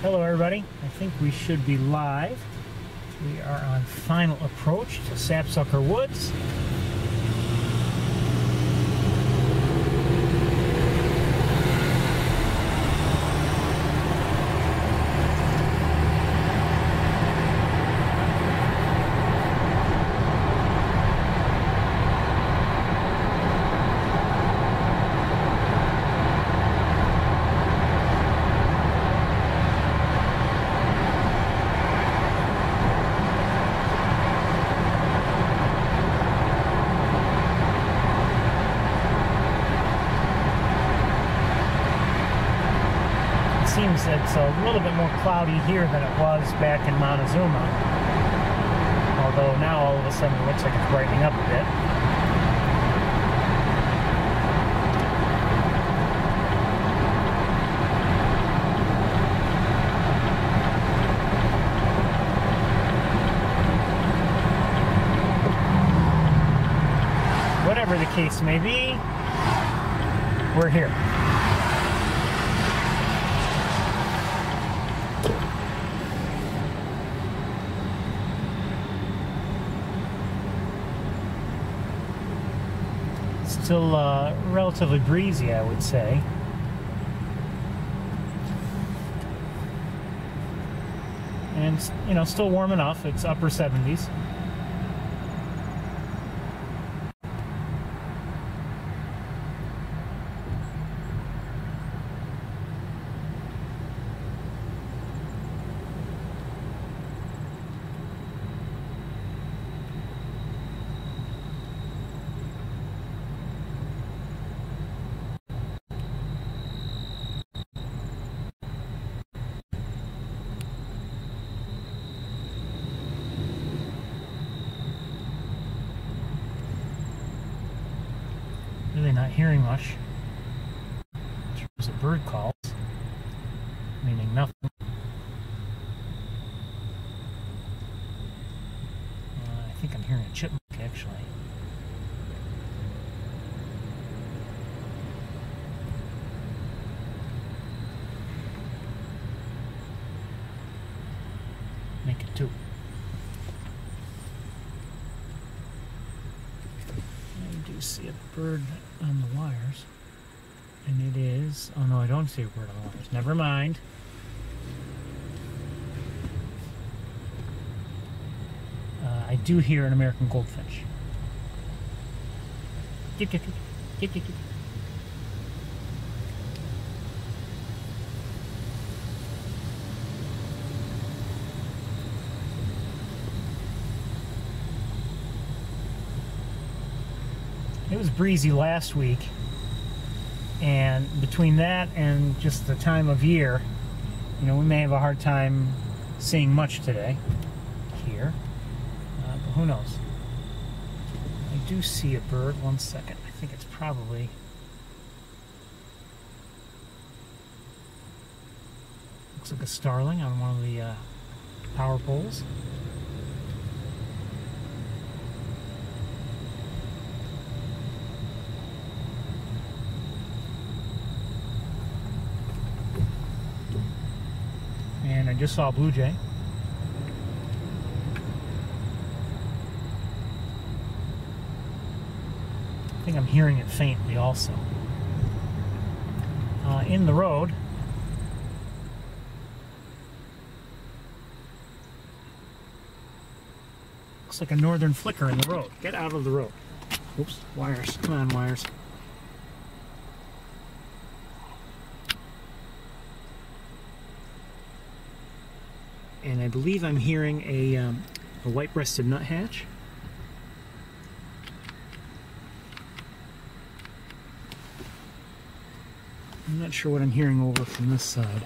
Hello everybody, I think we should be live. We are on final approach to Sapsucker Woods. Seems it's a little bit more cloudy here than it was back in Montezuma. Although now all of a sudden it looks like it's brightening up a bit. Whatever the case may be, we're here. Still relatively breezy, I would say. And, you know, still warm enough. It's upper 70s. Really not hearing much in terms of bird calls, meaning nothing. I think I'm hearing a chipmunk actually. Make it two. I see a bird on the wires, and it is, oh no, I don't see a bird on the wires, never mind. I do hear an American goldfinch. Kip, kip, kip, kip, kip, kip. It was breezy last week, and between that and just the time of year, you know, we may have a hard time seeing much today here, but who knows. I do see a bird. One second. I think it's probably looks like a starling on one of the power poles. And I just saw a blue jay. I think I'm hearing it faintly also. In the road, looks like a northern flicker in the road. Get out of the road. Oops, wires. Come on, wires. And I believe I'm hearing a white-breasted nuthatch. I'm not sure what I'm hearing over from this side.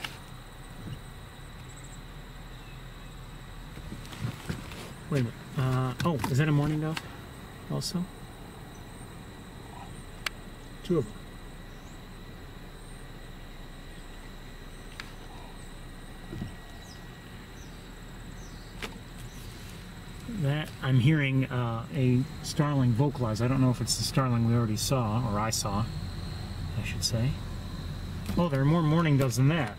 Wait a minute. Oh, is that a mourning dove also? Two of them. That I'm hearing a starling vocalize. I don't know if it's the starling we already saw, or I saw, I should say. Oh, there are more mourning doves than that.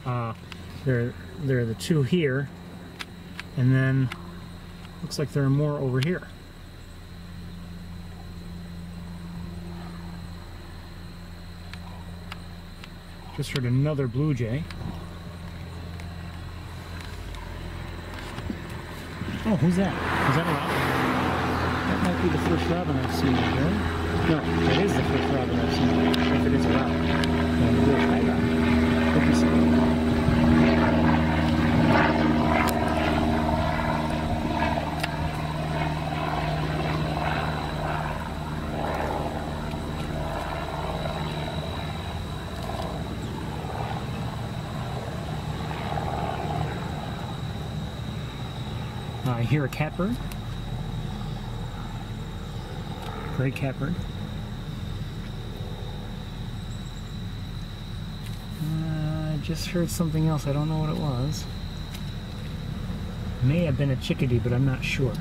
There are the two here, and then looks like there are more over here. Just heard another blue jay. Oh, who's that? Is that a robin? That might be the first robin I've seen. Really? No, that is the first robin I've seen. If it is a robin. Hi, robin. Hope you see it. I hear a catbird. Gray catbird. I just heard something else. I don't know what it was. May have been a chickadee, but I'm not sure.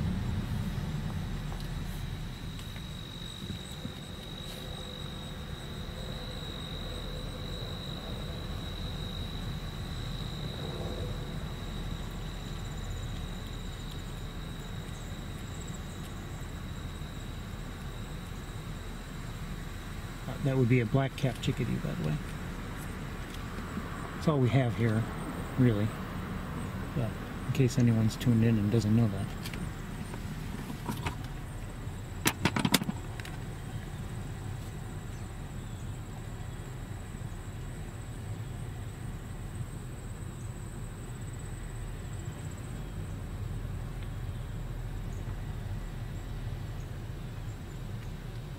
That would be a black-capped chickadee, by the way. That's all we have here, really. Yeah, in case anyone's tuned in and doesn't know that.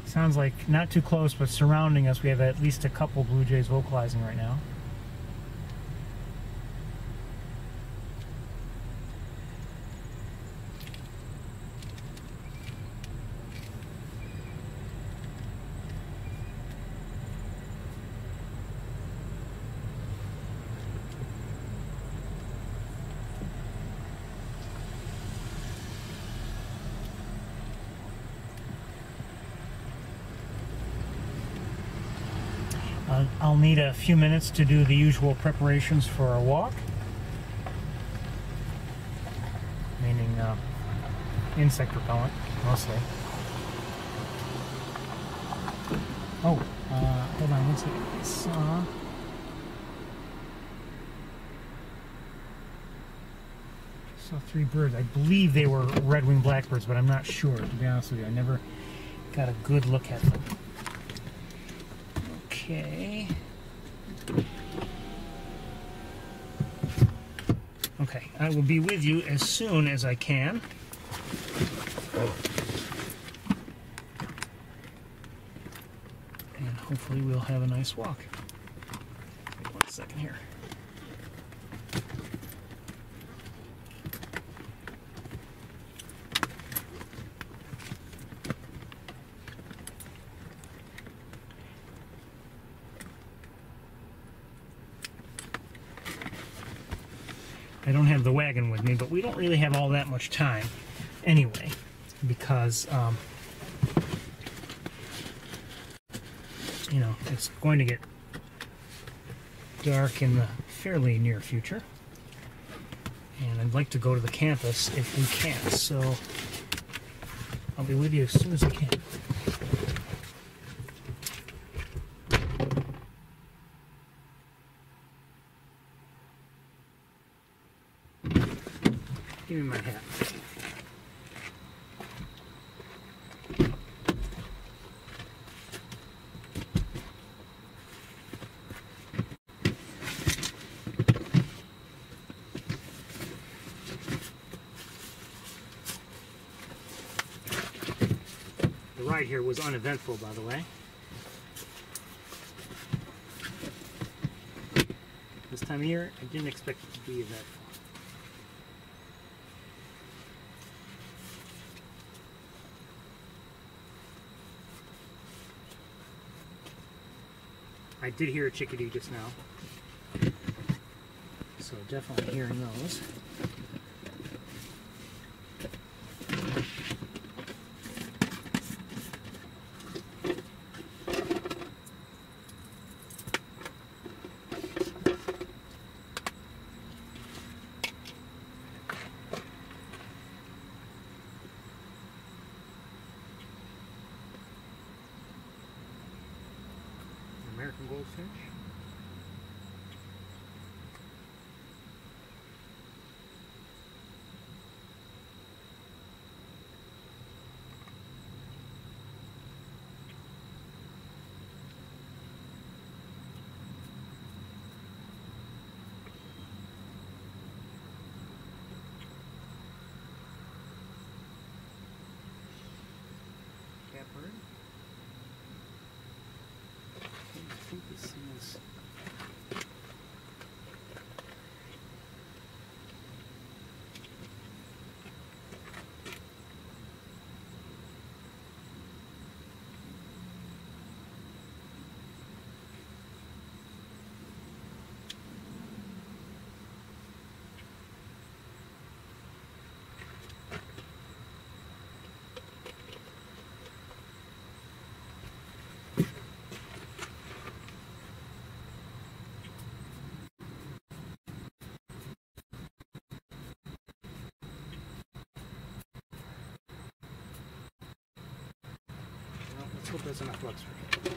Sounds like not too close, but surrounding us, we have at least a couple blue jays vocalizing right now. I'll need a few minutes to do the usual preparations for our walk, meaning insect repellent, mostly. Oh, hold on one second. I saw three birds. I believe they were red-winged blackbirds, but I'm not sure, to be honest with you. I never got a good look at them. Okay. Okay, I will be with you as soon as I can. And hopefully we'll have a nice walk. Wait 1 second here. I don't have the wagon with me, but we don't really have all that much time anyway, because you know, it's going to get dark in the fairly near future, and I'd like to go to the campus if we can, so I'll be with you as soon as I can. Give me my hat. The ride here was uneventful, by the way. This time of year, I didn't expect it to be eventful. I did hear a chickadee just now, so definitely hearing those. American goldfinch. Catbird. I think this is let's hope there's enough bugs for you.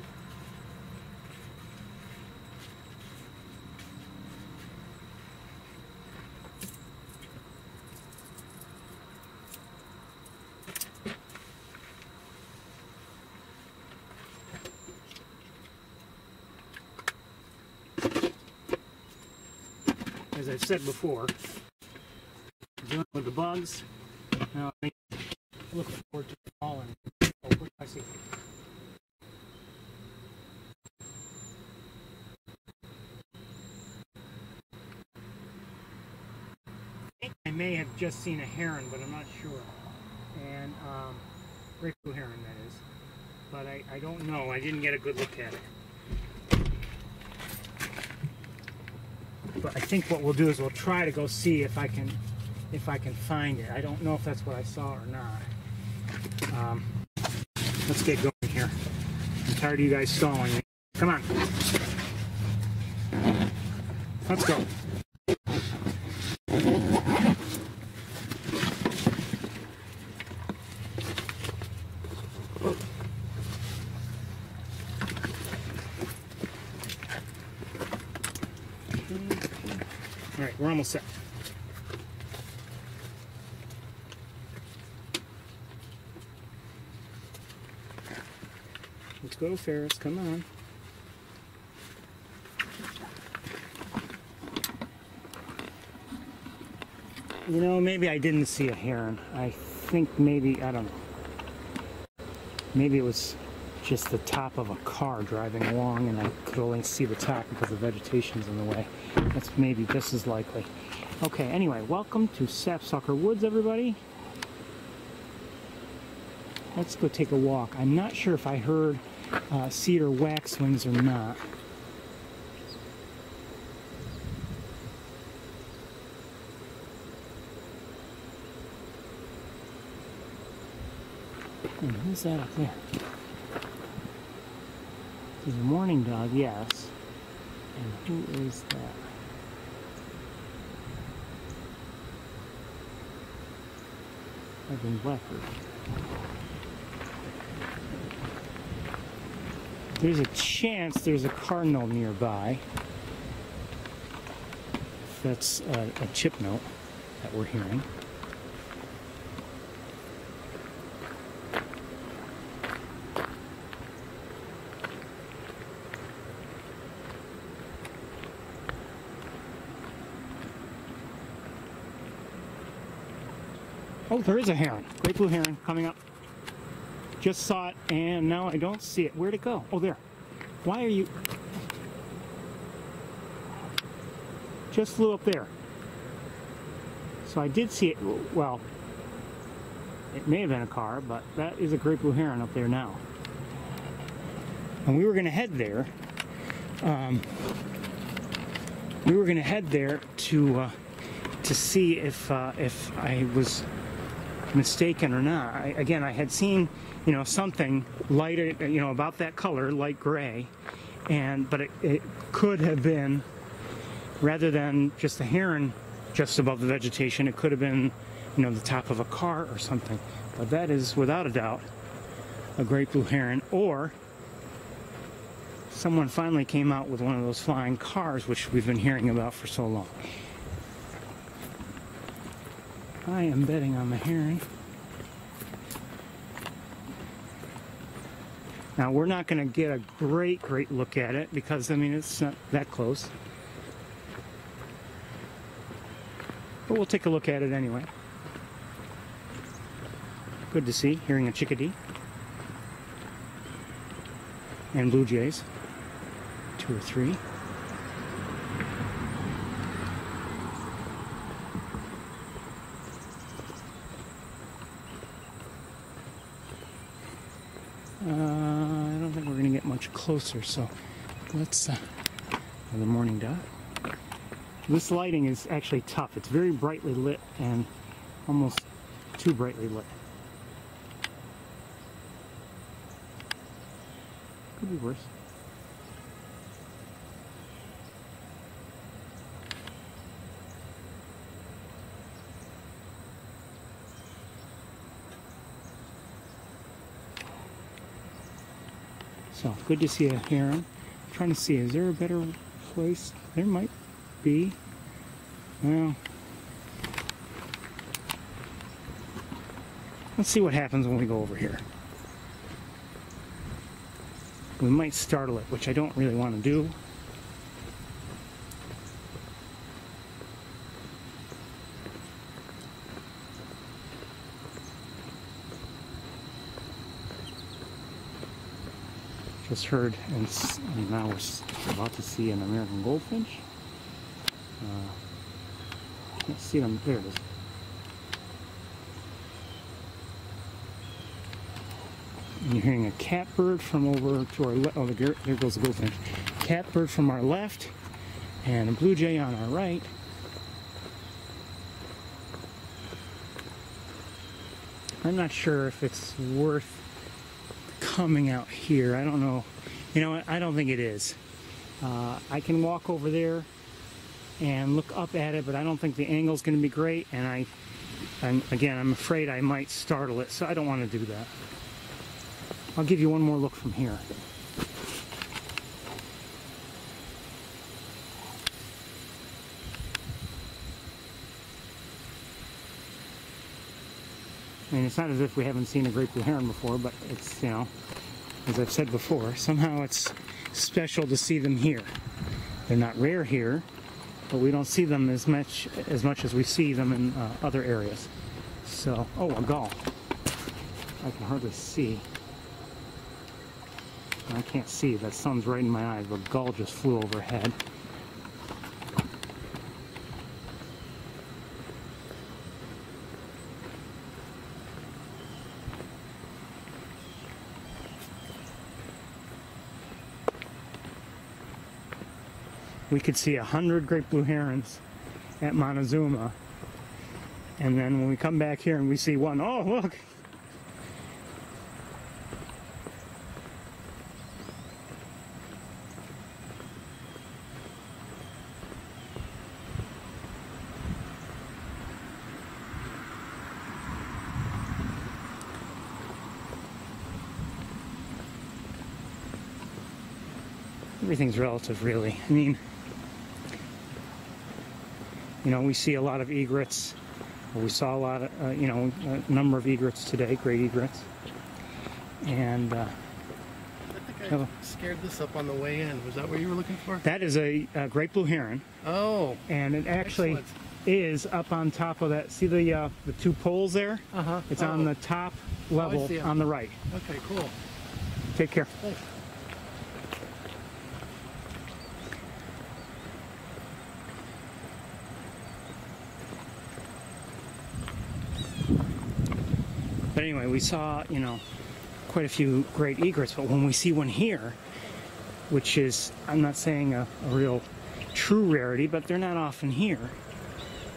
As I've said before, dealing with the bugs, now I look forward to the fall and oh, what do I see? I may have just seen a heron, but I'm not sure. And great blue heron, that is. But I don't know. I didn't get a good look at it. But I think what we'll do is we'll try to go see if I can find it. I don't know if that's what I saw or not. Let's get going here. I'm tired of you guys stalling me. Come on. Let's go. All right, we're almost set. Let's go, Ferris. Come on. You know, maybe I didn't see a heron. I think maybe, I don't know. Maybe it was just the top of a car driving along and I could only see the top because the vegetation's in the way. That's maybe just as likely. Okay, anyway, welcome to Sapsucker Woods, everybody. Let's go take a walk. I'm not sure if I heard cedar waxwings or not. And who's that up there? There's a mourning dog, yes. And who is that? I've been blackbird. There's a chance there's a cardinal nearby. That's a chip note that we're hearing. Oh, there is a heron. Great blue heron coming up. Just saw it, and now I don't see it. Where'd it go? Oh, there. Why are you... Just flew up there. So I did see it. Well, it may have been a car, but that is a great blue heron up there now. And we were going to head there. We were going to head there to see if I was mistaken or not. Again, I had seen, you know, something light, you know, about that color, light gray, but it could have been, rather than just a heron just above the vegetation, it could have been, you know, the top of a car or something. But that is without a doubt a great blue heron, or Someone finally came out with one of those flying cars, which we've been hearing about for so long. I am betting on the heron. Now, we're not going to get a great look at it because, I mean, it's not that close. But we'll take a look at it anyway. Good to see, hearing a chickadee. And blue jays. 2 or 3. I don't think we're going to get much closer, so let's the morning dot. This lighting is actually tough. It's very brightly lit and almost too brightly lit. Could be worse. So, good to see a heron. I'm trying to see, is there a better place? There might be. Well, let's see what happens when we go over here. We might startle it, which I don't really want to do. Just heard, and now we're about to see an American goldfinch. Can't see them. There it is. And you're hearing a catbird from over to our left. Oh, there goes the goldfinch. Catbird from our left, and a blue jay on our right. I'm not sure if it's worth coming out here. I don't know. You know what? I don't think it is. I can walk over there and look up at it, but I don't think the angle's going to be great, and I'm afraid I might startle it, so I don't want to do that. I'll give you one more look from here. I mean, it's not as if we haven't seen a great blue heron before, but it's, you know, as I've said before, somehow it's special to see them here. They're not rare here, but we don't see them as much as we see them in other areas. So, oh, a gull. I can hardly see. I can't see. That sun's right in my eyes, but a gull just flew overhead. We could see 100 great blue herons at Montezuma, and then when we come back here and we see one, oh look! Everything's relative, really. I mean, you know, we see a lot of egrets. We saw a lot of, you know, a number of egrets today, great egrets. And I think I scared this up on the way in. Was that what you were looking for? That is a great blue heron. Oh. And it actually excellent. Is up on top of that. See the 2 poles there? Uh-huh. It's on the top level on the right. Okay, cool. Take care. Thanks. But anyway, we saw, you know, quite a few great egrets, but when we see one here, which is, I'm not saying a real true rarity, but they're not often here,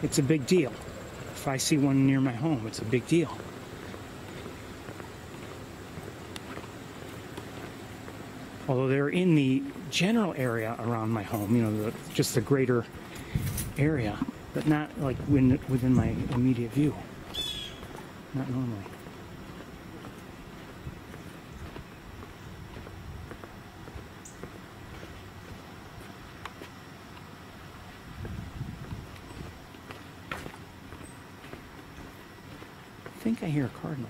it's a big deal. If I see one near my home, it's a big deal. Although they're in the general area around my home, you know, just the greater area, but not like within my immediate view. Not normally. think I hear a cardinal.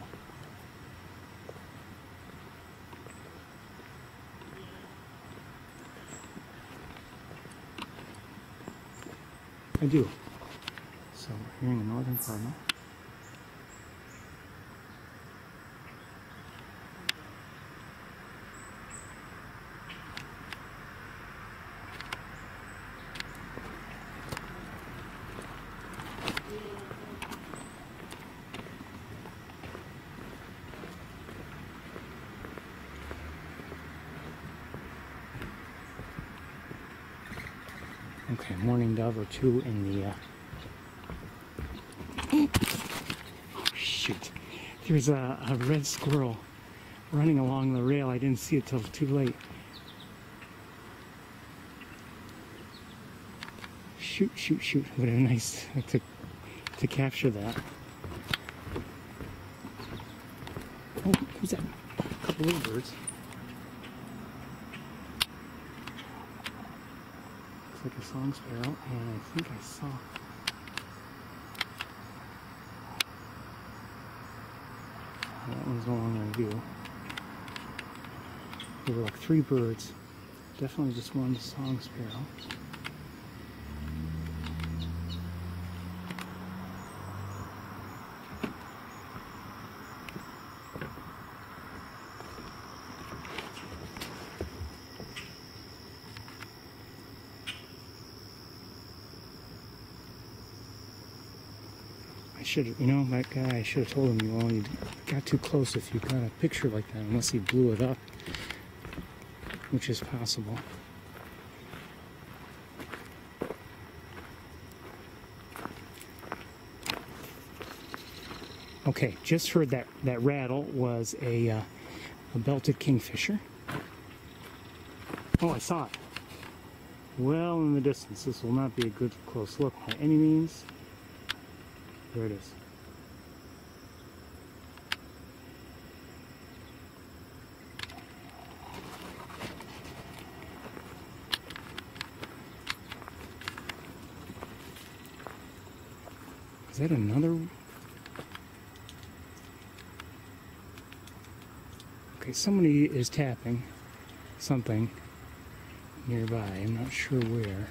I do. So we're hearing a northern cardinal. Okay, mourning dove or two in the oh shoot. There's a red squirrel running along the rail. I didn't see it till too late. Shoot, shoot, shoot. What a nice to capture that. Oh, who's that? A couple little birds. Like a song sparrow, and I think I saw that one's no longer in view. There were like 3 birds. Definitely just one song sparrow. That guy, I should have told him, you got too close if you got a picture like that, unless he blew it up, which is possible. Okay, just heard that rattle was a belted kingfisher. Oh, I saw it. Well in the distance. This will not be a good close look by any means. There it is. Is that another? Okay, somebody is tapping something nearby. I'm not sure where.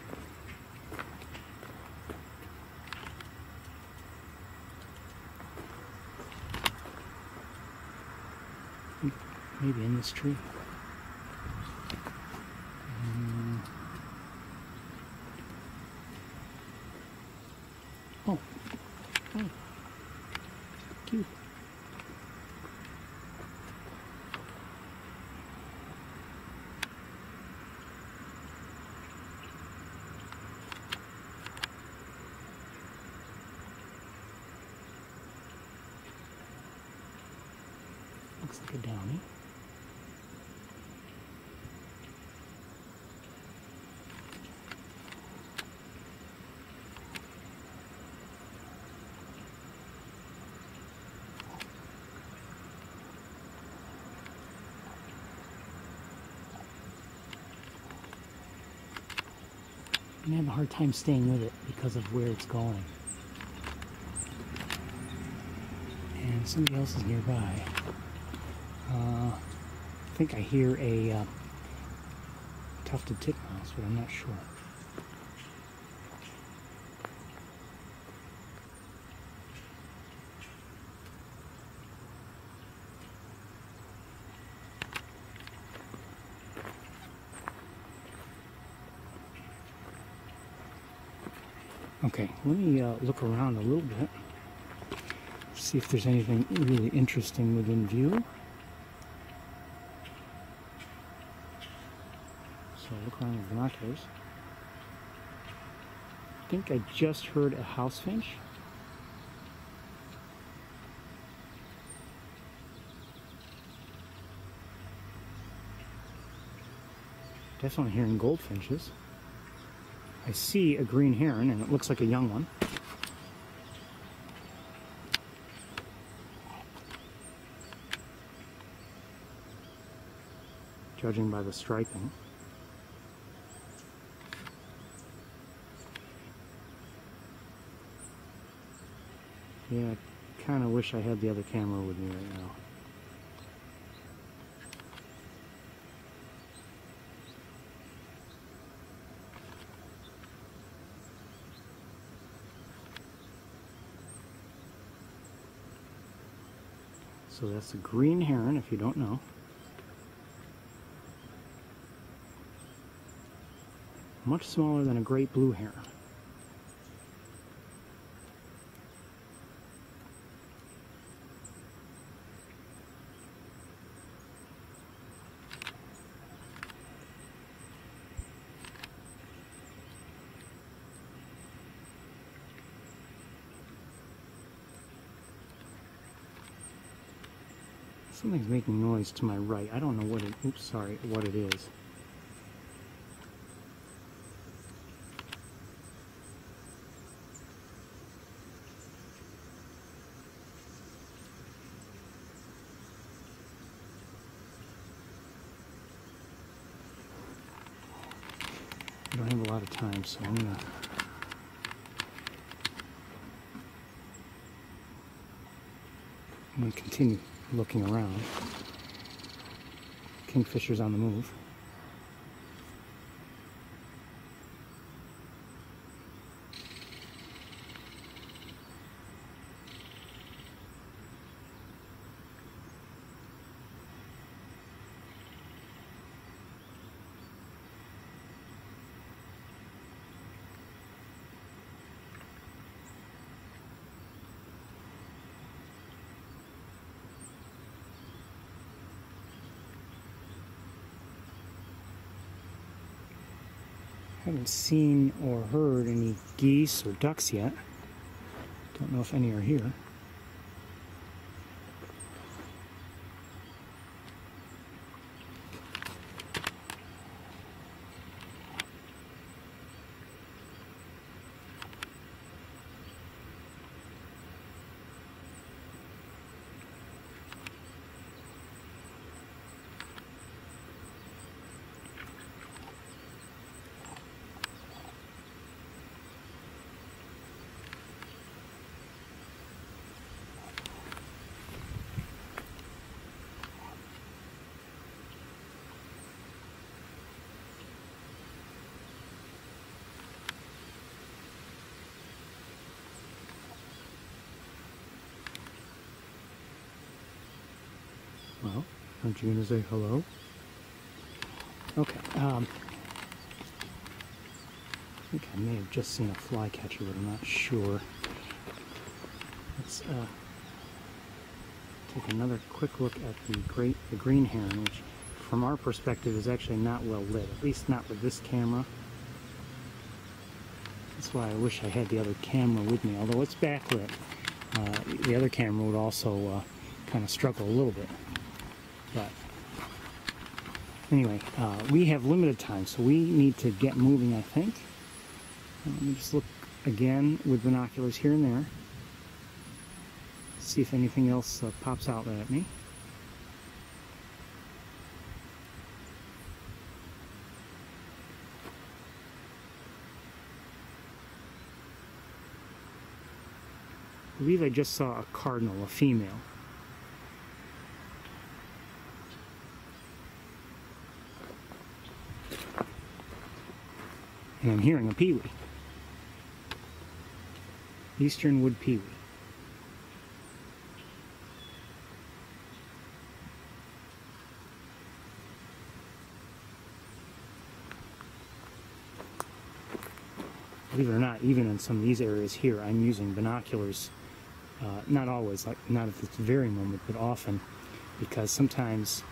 Maybe in this tree. Oh. Oh. Cute. Looks like a downy. I'm having a hard time staying with it because of where it's going. And somebody else is nearby. I think I hear a tufted titmouse, but I'm not sure. Okay, let me look around a little bit, see if there's anything really interesting within view. So look around with binoculars. I think I just heard a house finch. Definitely hearing goldfinches. I see a green heron, and it looks like a young one. Judging by the striping. Yeah, kind of wish I had the other camera with me right now. So that's a green heron, if you don't know. Much smaller than a great blue heron. Something's making noise to my right. I don't know what it, oops, sorry, what it is. I don't have a lot of time, so I'm gonna continue looking around. Kingfisher's on the move. Haven't seen or heard any geese or ducks yet. Don't know if any are here. Well, aren't you going to say hello? Okay, I think I may have just seen a flycatcher, but I'm not sure. Let's take another quick look at the green heron, which from our perspective is actually not well lit, at least not with this camera. That's why I wish I had the other camera with me, although it's backlit. The other camera would also kind of struggle a little bit. But anyway, we have limited time, so we need to get moving, I think. Let me just look again with binoculars here and there. See if anything else pops out at me. I believe I just saw a cardinal, a female. And I'm hearing a peewee. Eastern wood peewee. Believe it or not, even in some of these areas here, I'm using binoculars. Not always, like not at this very moment, but often, because sometimes,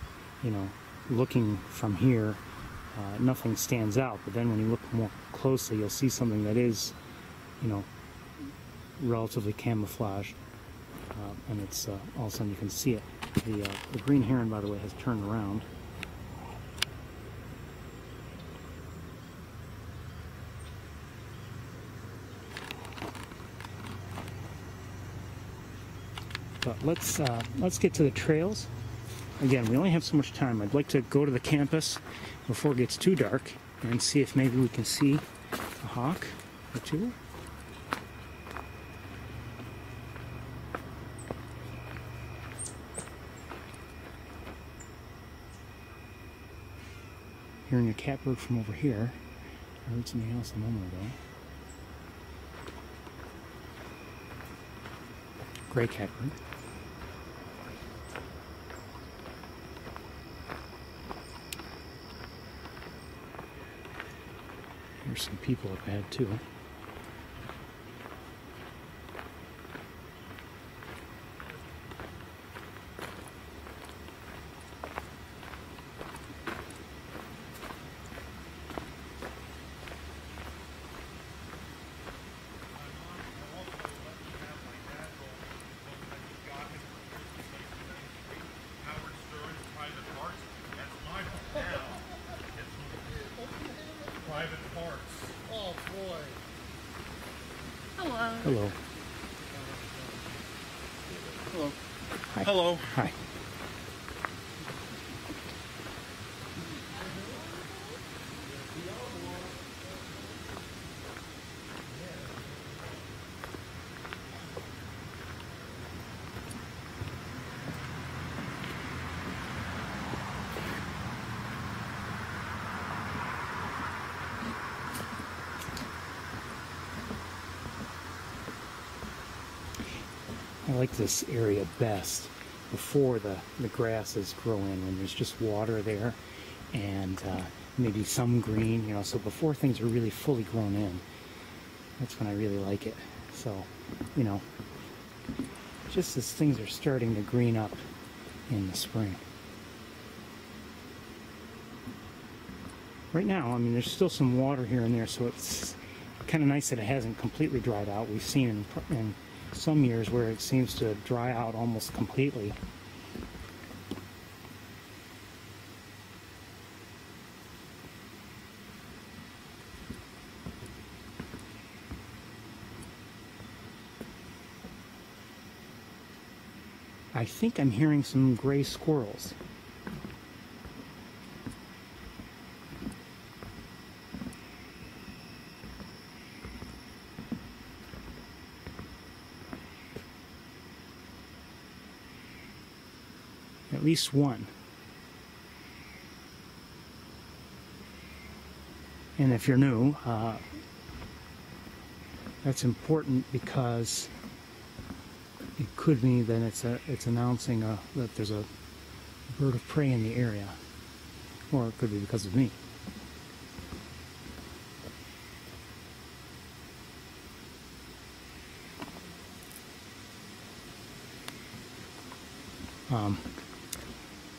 you know, looking from here, nothing stands out, but then when you look more closely, you'll see something that is, you know, relatively camouflaged, and it's all of a sudden you can see it. The green heron, by the way, has turned around. But let's get to the trails. Again, we only have so much time. I'd like to go to the campus before it gets too dark and see if maybe we can see a hawk or two. hearing a catbird from over here. I heard something else a moment ago. Gray catbird. There's some people up ahead too. Private parts. Oh boy. Hello. Hello. Hello. Hi. Hello. Hi. I like this area best before the grasses grow in, when there's just water there and maybe some green, you know, so before things are really fully grown in. That's when I really like it. So, you know, just as things are starting to green up in the spring. Right now, I mean, there's still some water here and there, so it's kind of nice that it hasn't completely dried out. We've seen in some years where it seems to dry out almost completely. I think I'm hearing some gray squirrels. At least one. And if you're new, that's important because it could mean that it's announcing that there's a bird of prey in the area, or it could be because of me.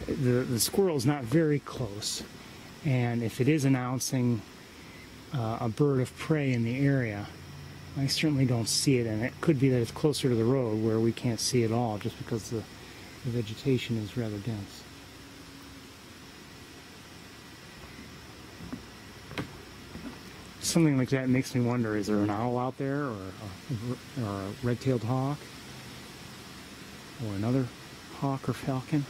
The squirrel is not very close, and if it is announcing a bird of prey in the area, I certainly don't see it, and it could be that it's closer to the road where we can't see it all just because the vegetation is rather dense. Something like that makes me wonder, is there an owl out there, or a red-tailed hawk, or another hawk or falcon?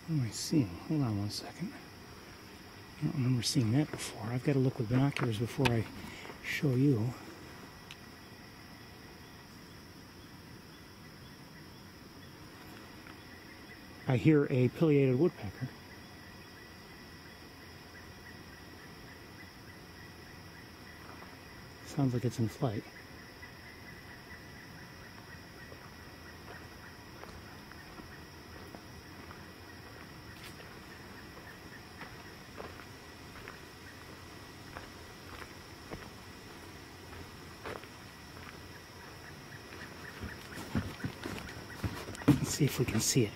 What am I seeing? Hold on one second. I don't remember seeing that before. I've got to look with binoculars before I show you. I hear a pileated woodpecker. Sounds like it's in flight. Let's see if we can see it.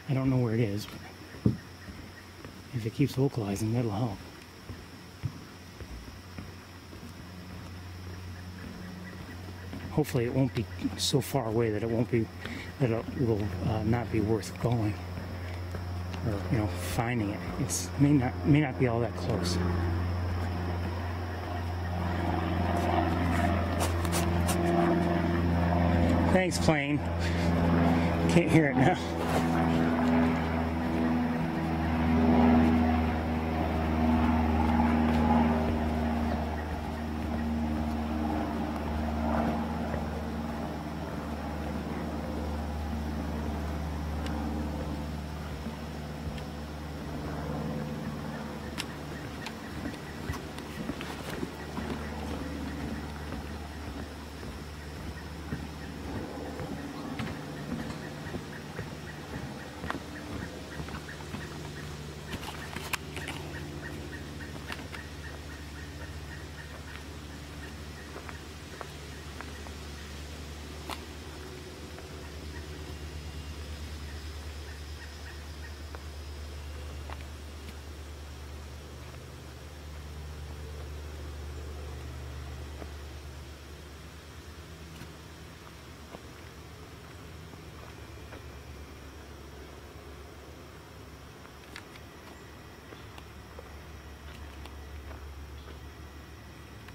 I don't know where it is, but if it it keeps vocalizing, that'll help. Hopefully it won't be so far away that it will not be worth going, or finding it. It may not be all that close. Thanks, plane. Can't hear it now.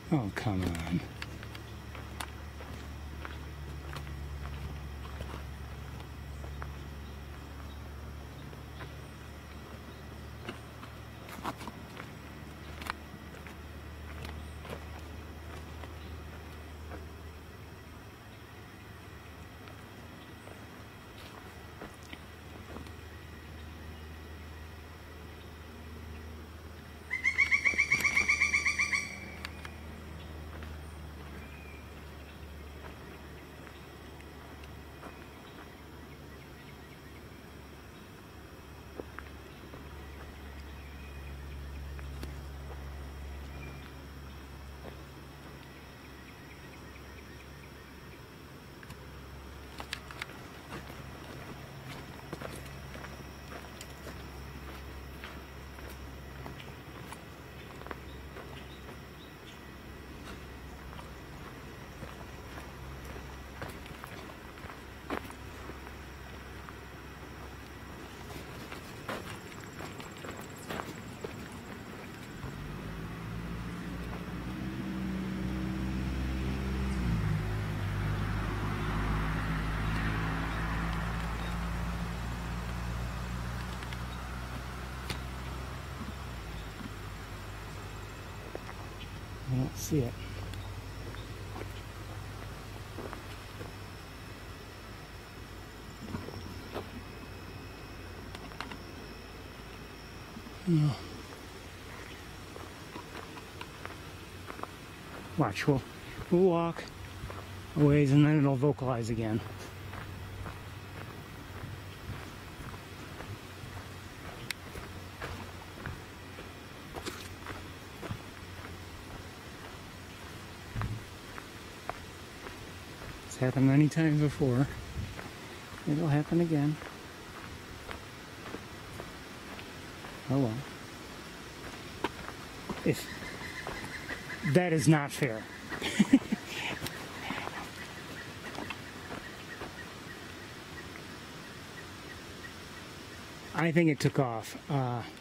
Oh, come on. I don't see it. No. Watch, we'll walk a ways and then it'll vocalize again. It's happened many times before. It'll happen again. Oh well. If that is not fair. I think it took off.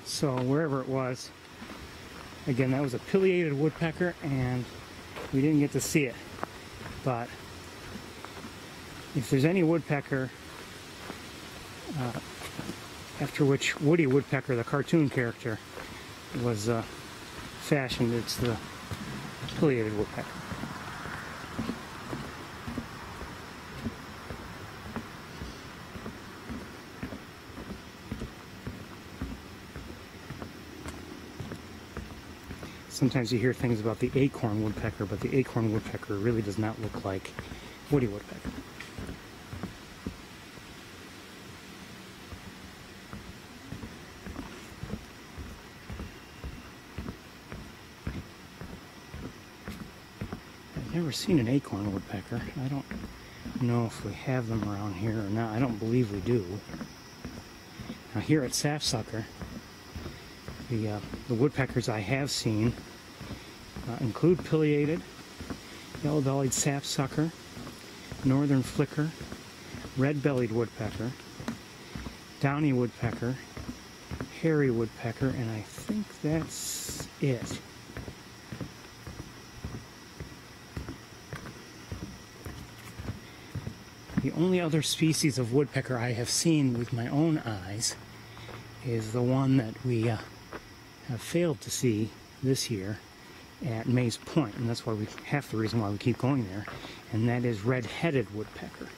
So wherever it was, again, that was a pileated woodpecker, and we didn't get to see it. But if there's any woodpecker after which Woody Woodpecker, the cartoon character, was fashioned, it's the pileated woodpecker. Sometimes you hear things about the acorn woodpecker, but the acorn woodpecker really does not look like Woody Woodpecker. I've never seen an acorn woodpecker. I don't know if we have them around here or not. I don't believe we do. Now here at Sapsucker, The woodpeckers I have seen include pileated, yellow-bellied sapsucker, northern flicker, red-bellied woodpecker, downy woodpecker, hairy woodpecker, and I think that's it. The only other species of woodpecker I have seen with my own eyes is the one that we have failed to see this year at Mays Point, and that's why half the reason why we keep going there, and that is red-headed woodpecker.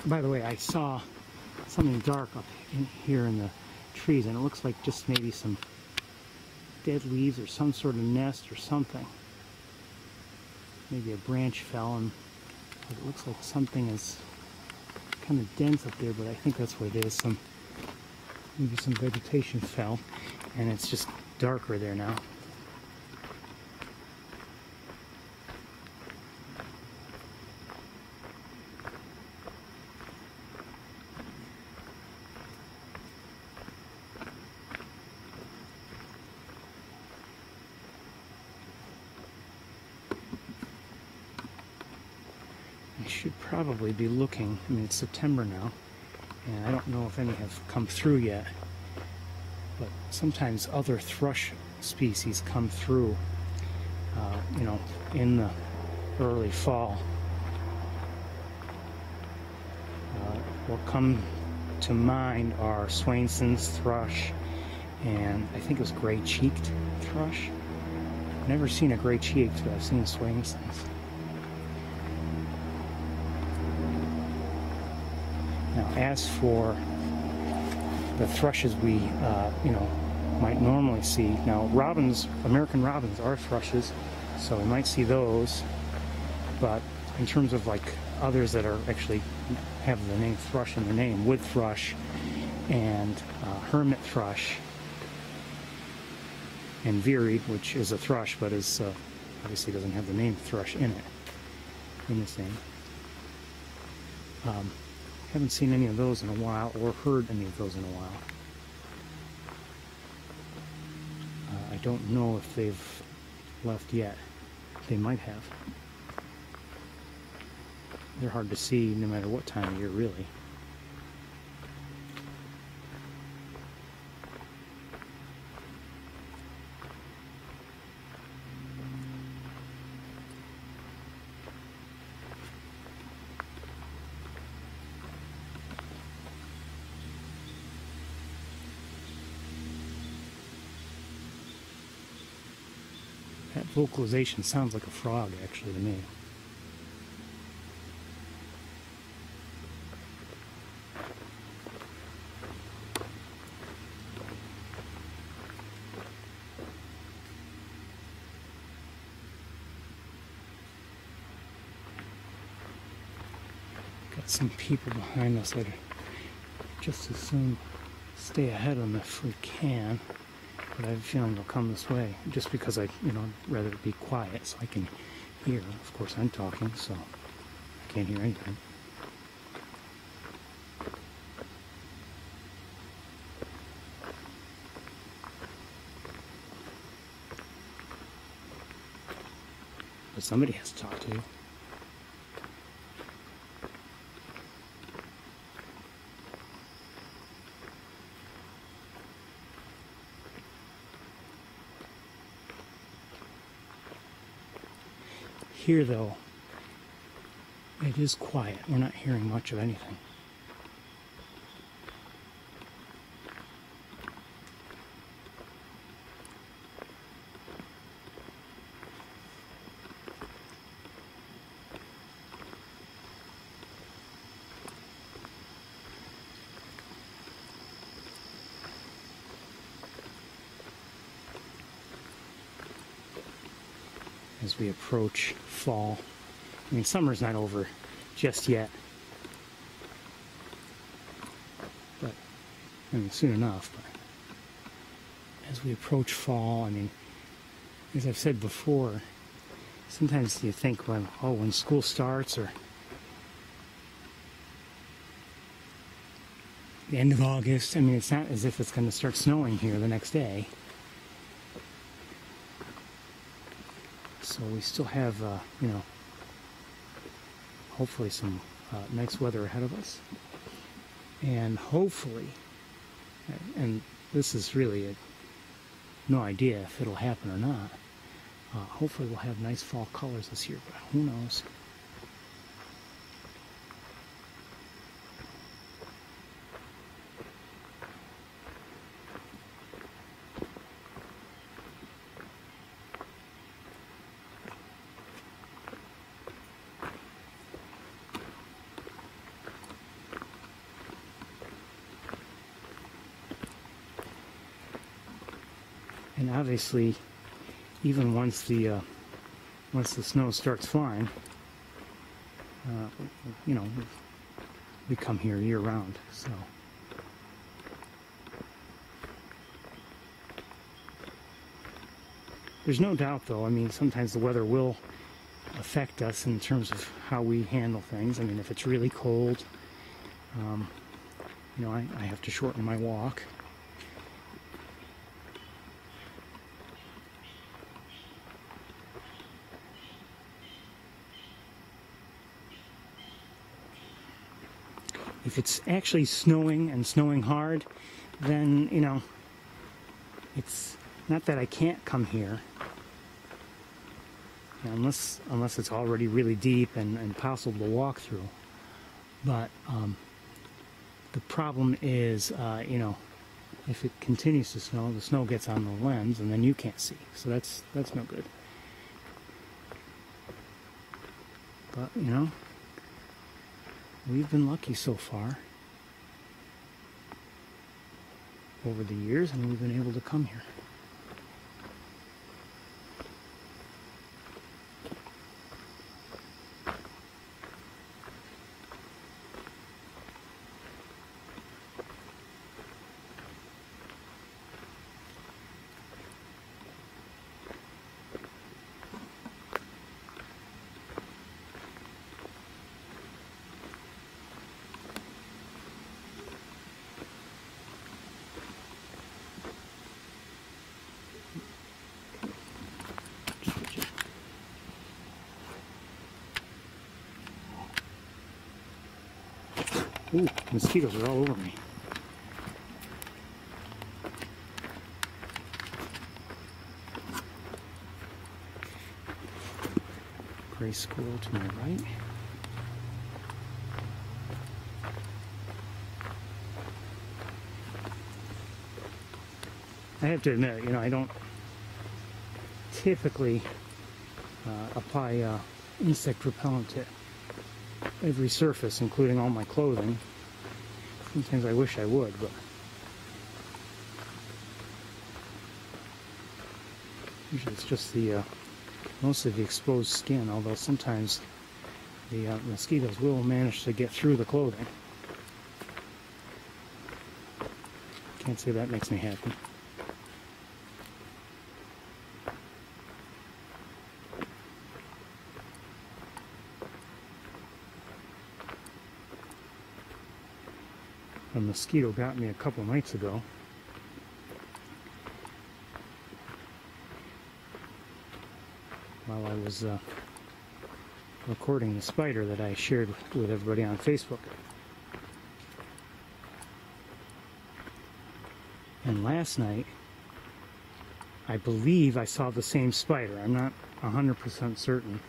By the way, I saw something dark up in here in the trees, and it looks like just maybe some dead leaves or some sort of nest or something. Maybe a branch fell, and it looks like something is kind of dense up there, but I think that's what it is. Maybe some vegetation fell, and it's just darker there now. I should probably be looking. I mean, it's September now, and I don't know if any have come through yet, but sometimes other thrush species come through, you know, in the early fall. What come to mind are Swainson's thrush, and I think it was gray-cheeked thrush. I've never seen a gray-cheeked, but I've seen Swainson's. Now, as for the thrushes we, you know, might normally see, now robins, American robins are thrushes, so we might see those, but in terms of like others that are actually have the name thrush in their name, wood thrush and hermit thrush and veery, which is a thrush but is obviously doesn't have the name thrush in it, in its name. Haven't seen any of those in a while, or heard any of those in a while. I don't know if they've left yet. They might have. They're hard to see no matter what time of year, really. That vocalization sounds like a frog, actually, to me. Got some people behind us. I'd just as soon stay ahead of them if we can. But I have a feeling they'll come this way, just because I'd rather be quiet so I can hear. Of course, I'm talking, so I can't hear anything. But somebody has to talk to you. Here, though, it is quiet. We're not hearing much of anything. As we approach fall. I mean, summer's not over just yet, but I mean, soon enough. But as we approach fall, I mean, as I've said before, sometimes you think, well, oh, when school starts, or the end of August. I mean, it's not as if it's going to start snowing here the next day. So we still have, you know, hopefully some nice weather ahead of us. And hopefully, and this is really no idea if it'll happen or not, hopefully we'll have nice fall colors this year, but who knows. And obviously, even once the snow starts flying, you know, we come here year round. So there's no doubt, though. I mean, sometimes the weather will affect us in terms of how we handle things. I mean, if it's really cold, you know, I have to shorten my walk. If it's actually snowing and snowing hard, then, you know, it's not that I can't come here, unless it's already really deep and impossible to walk through. But the problem is, you know, if it continues to snow, the snow gets on the lens and then you can't see. So that's no good. But, you know, we've been lucky so far over the years, and we've been able to come here. Ooh, mosquitoes are all over me. Gray squirrel to my right. I have to admit, you know, I don't typically apply insect repellent to every surface, including all my clothing. Sometimes I wish I would, but usually it's just the mostly the exposed skin, although sometimes the mosquitoes will manage to get through the clothing. Can't say that makes me happy. A mosquito got me a couple nights ago. While I was recording the spider that I shared with everybody on Facebook. And last night, I believe I saw the same spider. I'm not 100% certain.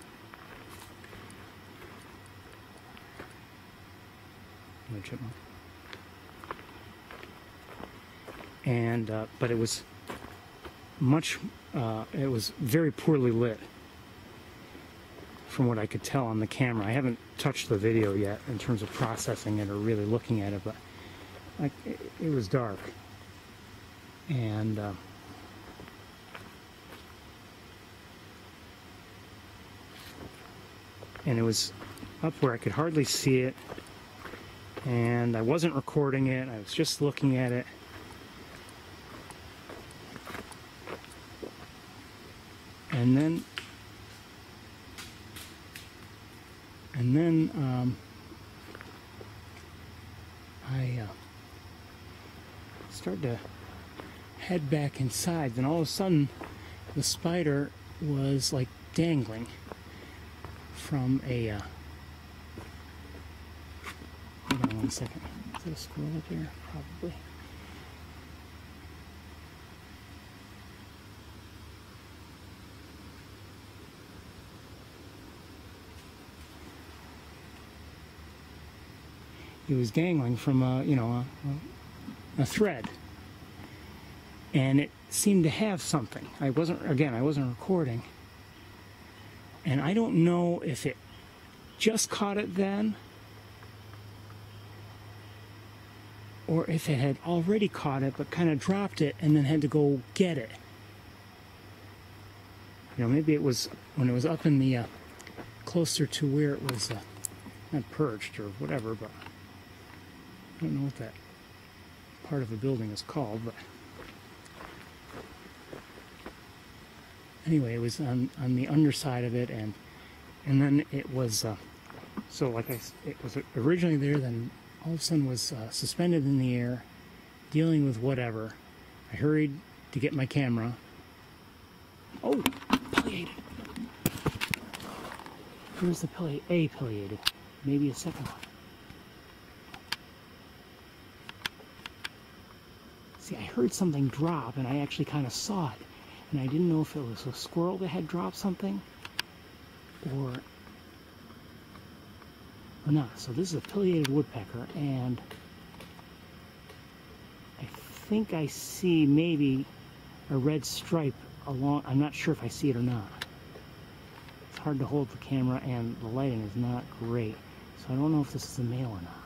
No chipmunk. And but it was it was very poorly lit from what I could tell on the camera. I haven't touched the video yet in terms of processing it or really looking at it, but it was dark. And it was up where I could hardly see it, and I wasn't recording it, I was just looking at it. And then started to head back inside. Then all of a sudden, the spider was like dangling from a. Hold on 1 second. Is that a squirrel up there? Probably. He was dangling from a thread, and it seemed to have something. I wasn't recording, and I don't know if it just caught it then, or if it had already caught it but kind of dropped it and then had to go get it. Maybe it was when it was up in the closer to where it was not perched or whatever, but I don't know what that part of a building is called, but anyway, it was on the underside of it, and then it was so like it was originally there, then all of a sudden was suspended in the air, dealing with whatever. I hurried to get my camera. Oh, pileated. Here's the pileated. Maybe a second one. See, I heard something drop, and I actually kind of saw it, and I didn't know if it was a squirrel that had dropped something, or not. So this is a pileated woodpecker, and I think I see maybe a red stripe along. I'm not sure if I see it or not. It's hard to hold the camera, and the lighting is not great, so I don't know if this is a male or not.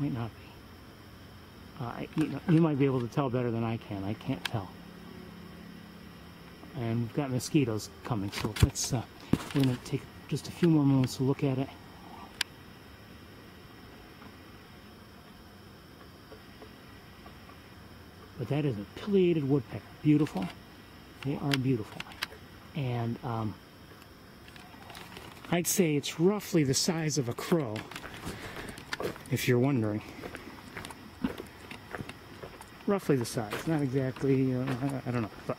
Might not be. You might be able to tell better than I can. I can't tell. And we've got mosquitoes coming, so let's we're going to take just a few more moments to look at it. But that is a pileated woodpecker. Beautiful. They are beautiful. And I'd say it's roughly the size of a crow, if you're wondering. Roughly the size, not exactly, I don't know, but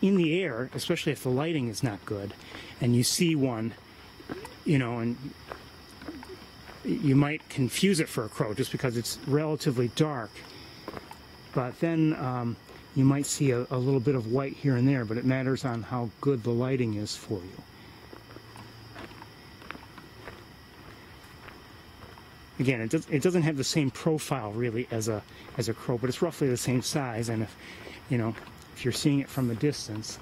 in the air, especially if the lighting is not good, and you see one, and you might confuse it for a crow just because it's relatively dark, but then you might see a little bit of white here and there, but it matters on how good the lighting is for you. Again, it doesn't have the same profile really as a crow, but it's roughly the same size. And if you're seeing it from a distance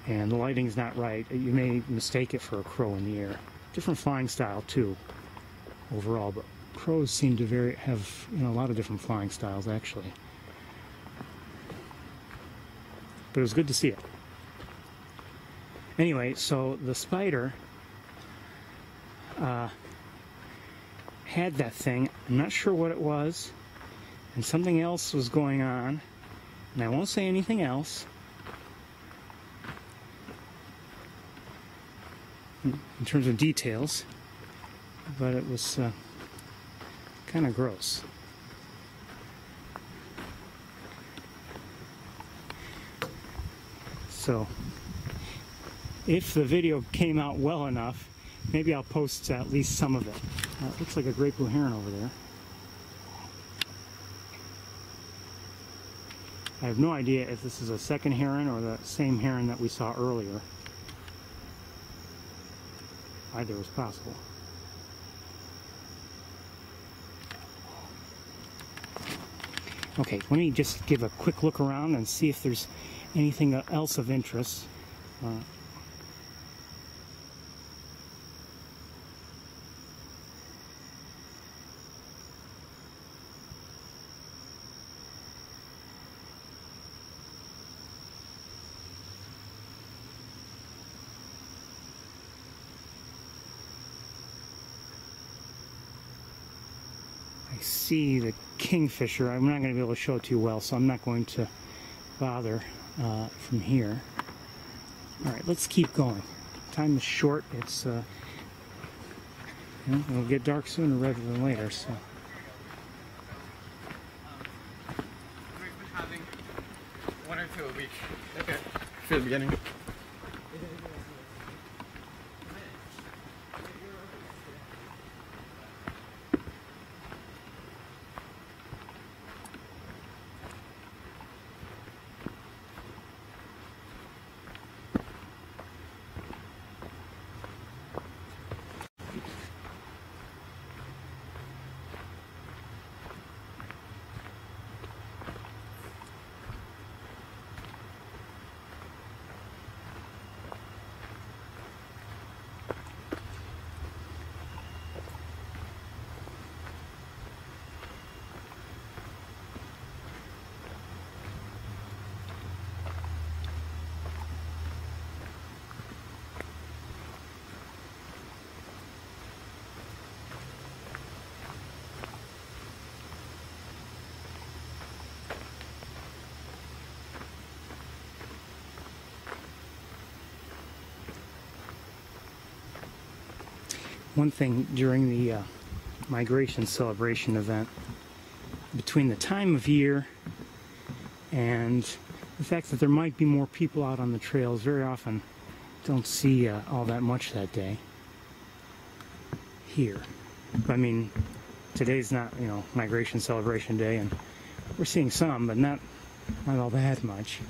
and the lighting's not right, you may mistake it for a crow in the air. Different flying style too, overall, but crows seem to have a lot of different flying styles actually. But it was good to see it. Anyway, so the spider had that thing. I'm not sure what it was, and something else was going on, and I won't say anything else in terms of details, but it was kind of gross. So if the video came out well enough, maybe I'll post at least some of it. It looks like a great blue heron over there. I have no idea if this is a second heron or the same heron that we saw earlier. Either is possible. Okay, let me just give a quick look around and see if there's anything else of interest. I see the kingfisher. I'm not going to be able to show it to you well, so I'm not going to bother from here. All right, let's keep going. time is short. It's it'll get dark sooner rather than later. So. We've been having 1 or 2 a week. Okay. For the beginning. One thing during the migration celebration event, between the time of year and the fact that there might be more people out on the trails, very often don't see all that much that day here. I mean, today's not, migration celebration day, and we're seeing some, but not all that much.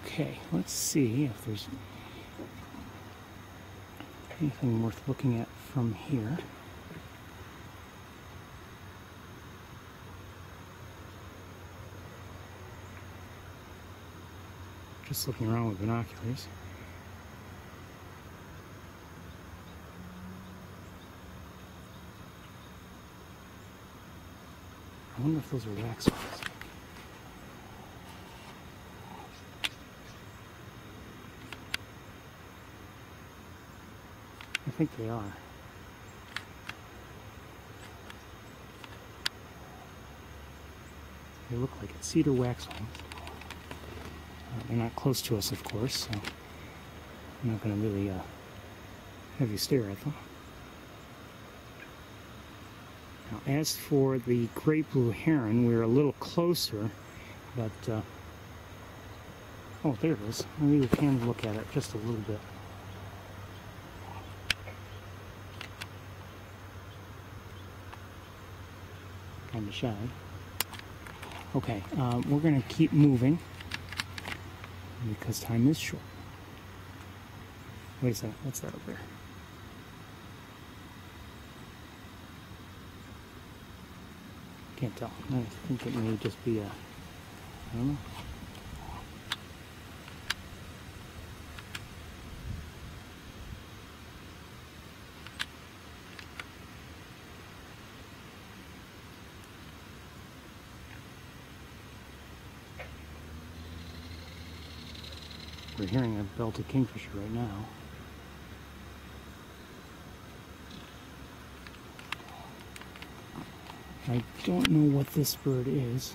Okay, let's see if there's anything worth looking at from here. Just looking around with binoculars. I wonder if those are waxwings. I think they are. They look like it. Cedar waxwings. They're not close to us, of course, so I'm not going to really have you stare at them. Now, as for the great blue heron, we're a little closer, but oh, there it is. Maybe we can look at it just a little bit. Kind of shy. Okay, we're going to keep moving because time is short. Wait a second, what's that up there? Can't tell. I think it may just be a, I don't know. We're hearing a belted kingfisher right now. I don't know what this bird is.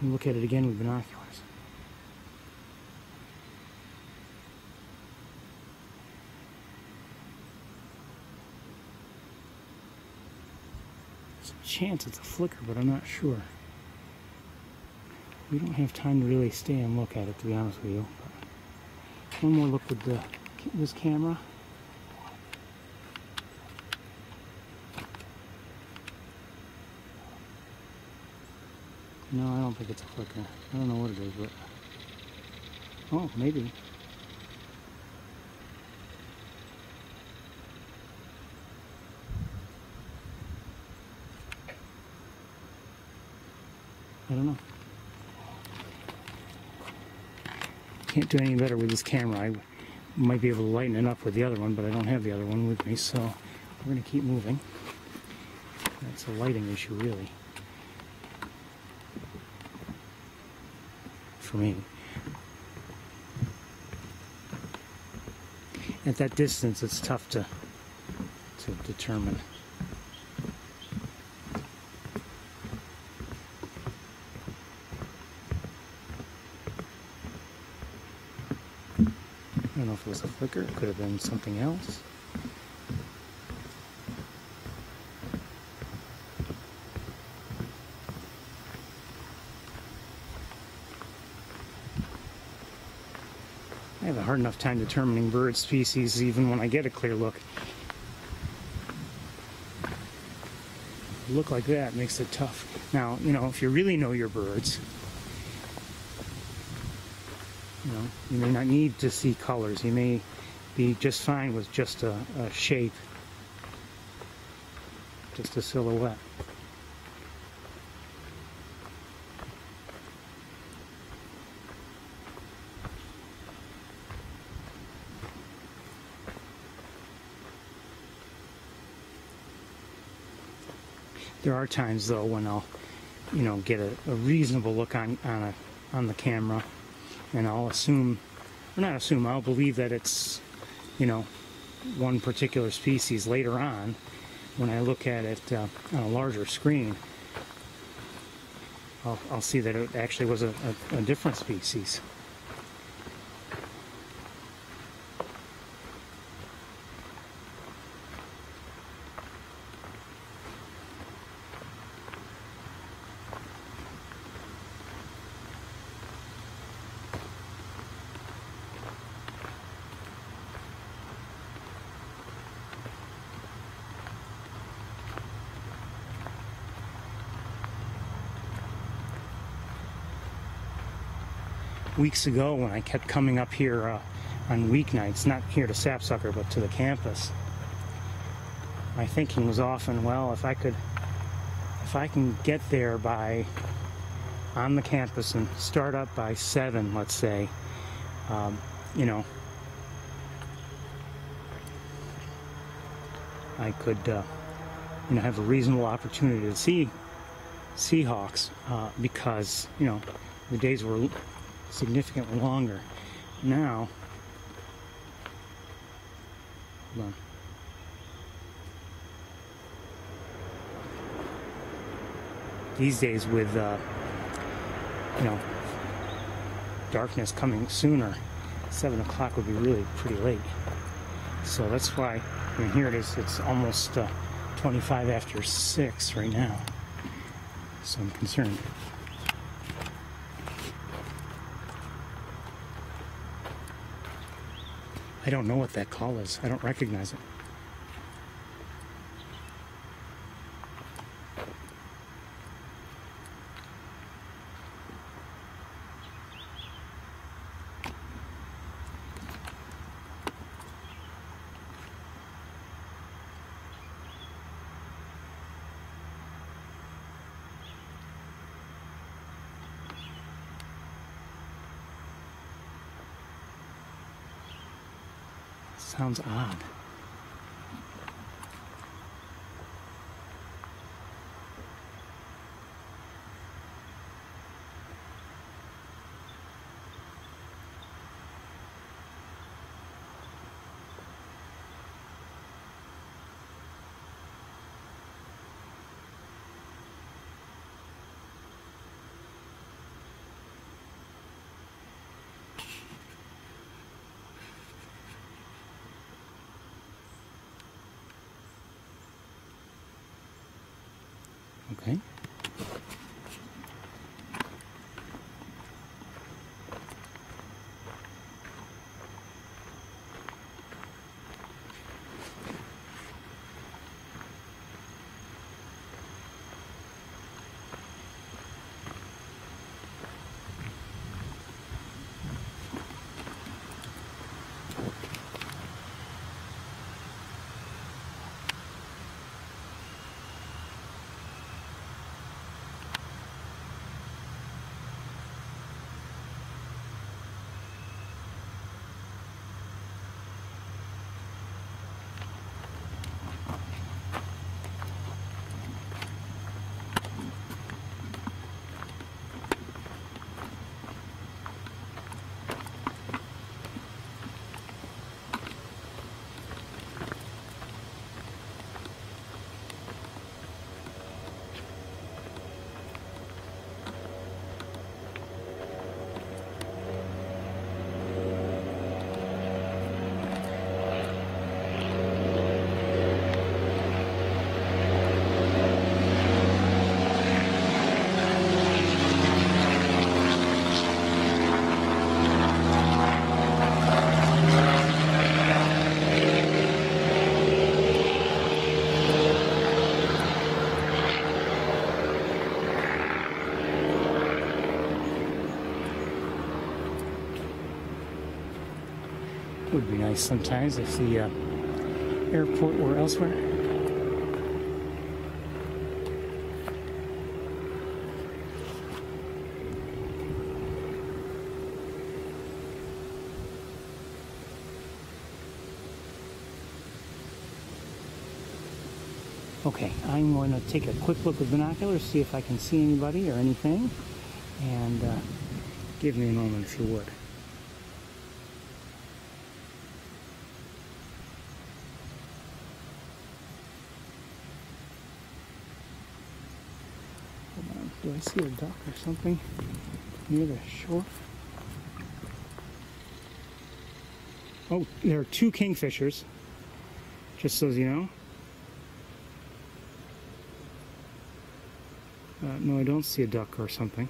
We'll look at it again with binoculars. There's a chance it's a flicker, but I'm not sure. We don't have time to really stay and look at it, to be honest with you. One more look with this camera. No, I don't think it's a flicker. I don't know what it is, but... oh, maybe. I don't know. Can't do any better with this camera. I might be able to lighten it up with the other one, but I don't have the other one with me, so we're going to keep moving. That's a lighting issue, really, for me. At that distance, it's tough to to determine. I don't know if it was a flicker, it could have been something else. I have a hard enough time determining bird species even when I get a clear look. A look like that makes it tough. Now, you know, if you really know your birds, you know, you may not need to see colors. You may be just fine with just a shape, just a silhouette. There are times though when I'll, you know, get a reasonable look on the camera, and I'll assume, or not assume, I'll believe that it's, you know, one particular species. Later on, when I look at it on a larger screen, I'll see that it actually was a different species. Weeks ago, when I kept coming up here on weeknights, not here to Sapsucker, but to the campus, my thinking was often, well, if I can get there on the campus and start up by 7, let's say, you know, I could, you know, have a reasonable opportunity to see Seahawks, because, you know, the days were significantly longer. Now, hold on. These days with, you know, darkness coming sooner, 7 o'clock would be really pretty late. So that's why, I mean, here it is, it's almost 25 after 6 right now. So I'm concerned. I don't know what that call is. I don't recognize it. Sounds odd. Okay. would be nice sometimes if the airport were elsewhere. Okay, I'm going to take a quick look with binoculars, see if I can see anybody or anything, and give me a moment if you would. Hold on, do I see a duck or something near the shore? Oh, there are two kingfishers, just so you know. No, I don't see a duck or something.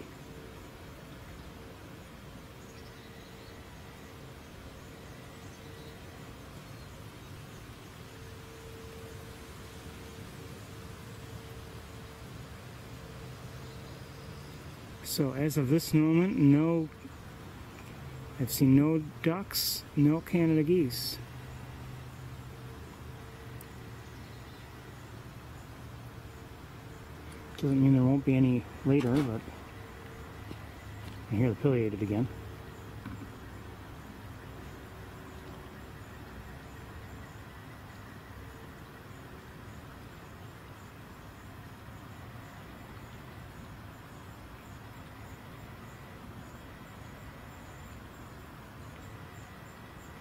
So as of this moment, no, I've seen no ducks, no Canada geese. Doesn't mean there won't be any later, but I hear the pileated again.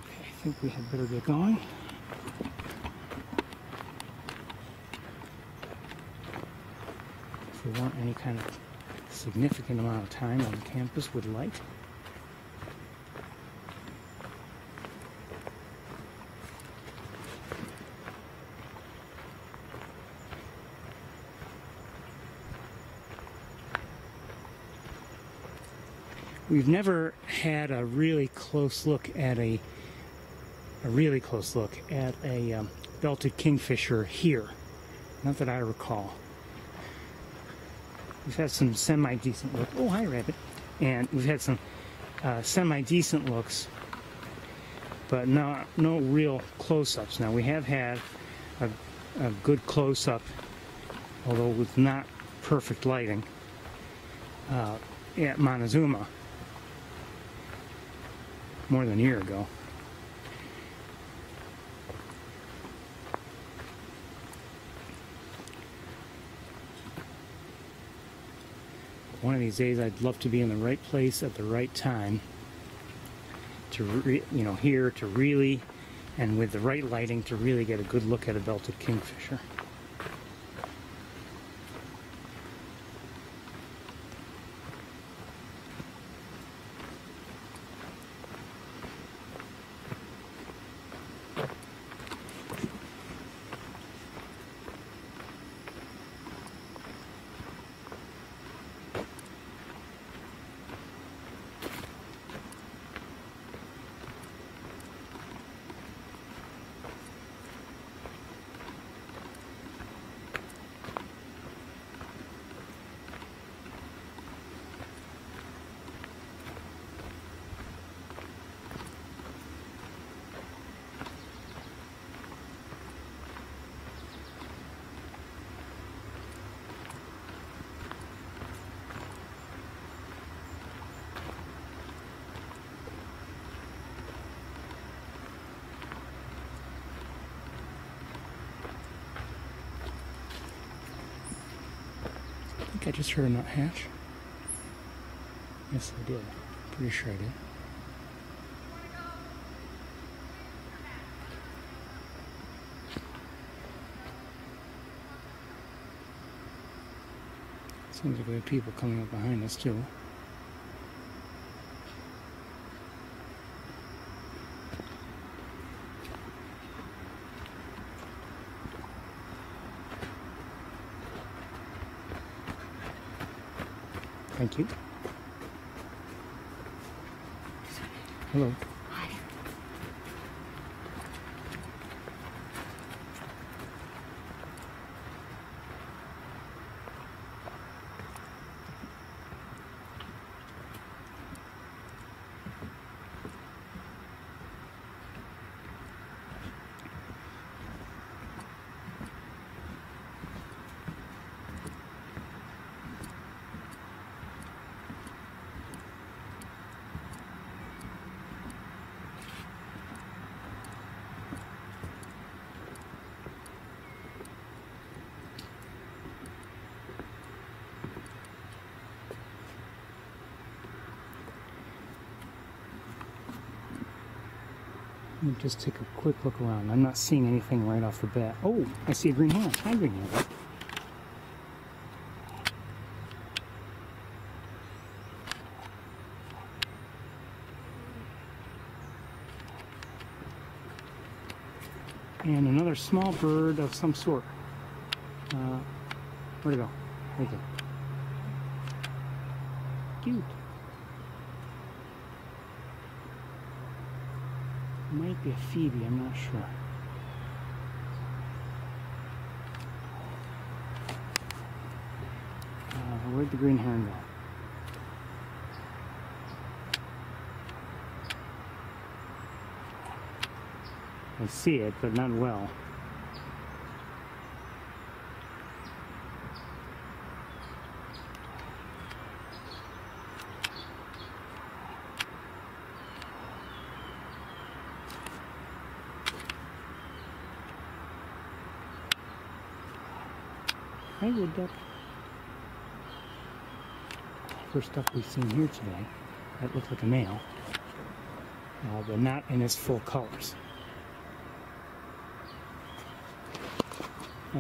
Okay, I think we had better get going. If we want any kind of significant amount of time on campus with light. We've never had a really close look at a belted kingfisher here, not that I recall. We've had some semi-decent looks. Oh, hi, rabbit. And we've had some semi-decent looks, but no real close-ups. Now, we have had a good close-up, although with not perfect lighting, at Montezuma more than a year ago. One of these days, I'd love to be in the right place at the right time to, here to really, and with the right lighting, to really get a good look at a belted kingfisher. I just heard a nuthatch. Yes, I did. Pretty sure I did. Seems like we have people coming up behind us too. Thank you. Hello. Hi. Let me just take a quick look around. I'm not seeing anything right off the bat. Oh, I see a green heron. Hi, green heron. And another small bird of some sort. Where'd it go? Right there. Cute. Might be a phoebe, I'm not sure. Where'd the green heron go? I see it, but not well. Hi, wood duck. First duck we've seen here today. That looked like a male, but not in its full colors.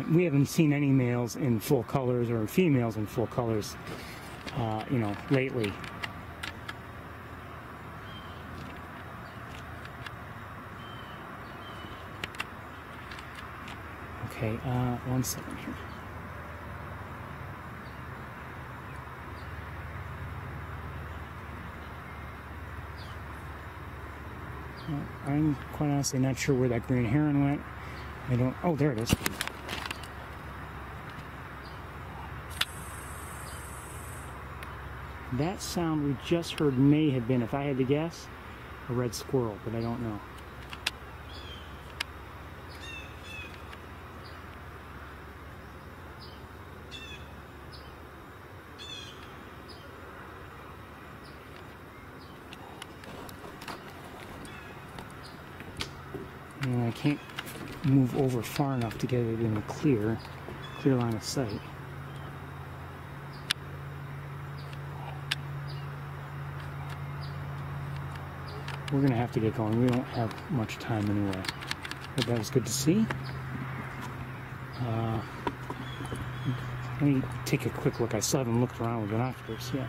We haven't seen any males in full colors or females in full colors, you know, lately. Okay, 1 second here. I'm quite honestly not sure where that green heron went. I don't. Oh, there it is. That sound we just heard may have been, if I had to guess, a red squirrel, but I don't know. And I can't move over far enough to get it in a clear line of sight. We're going to have to get going. We don't have much time anyway. But that was good to see. Let me take a quick look. I still haven't looked around with binoculars yet.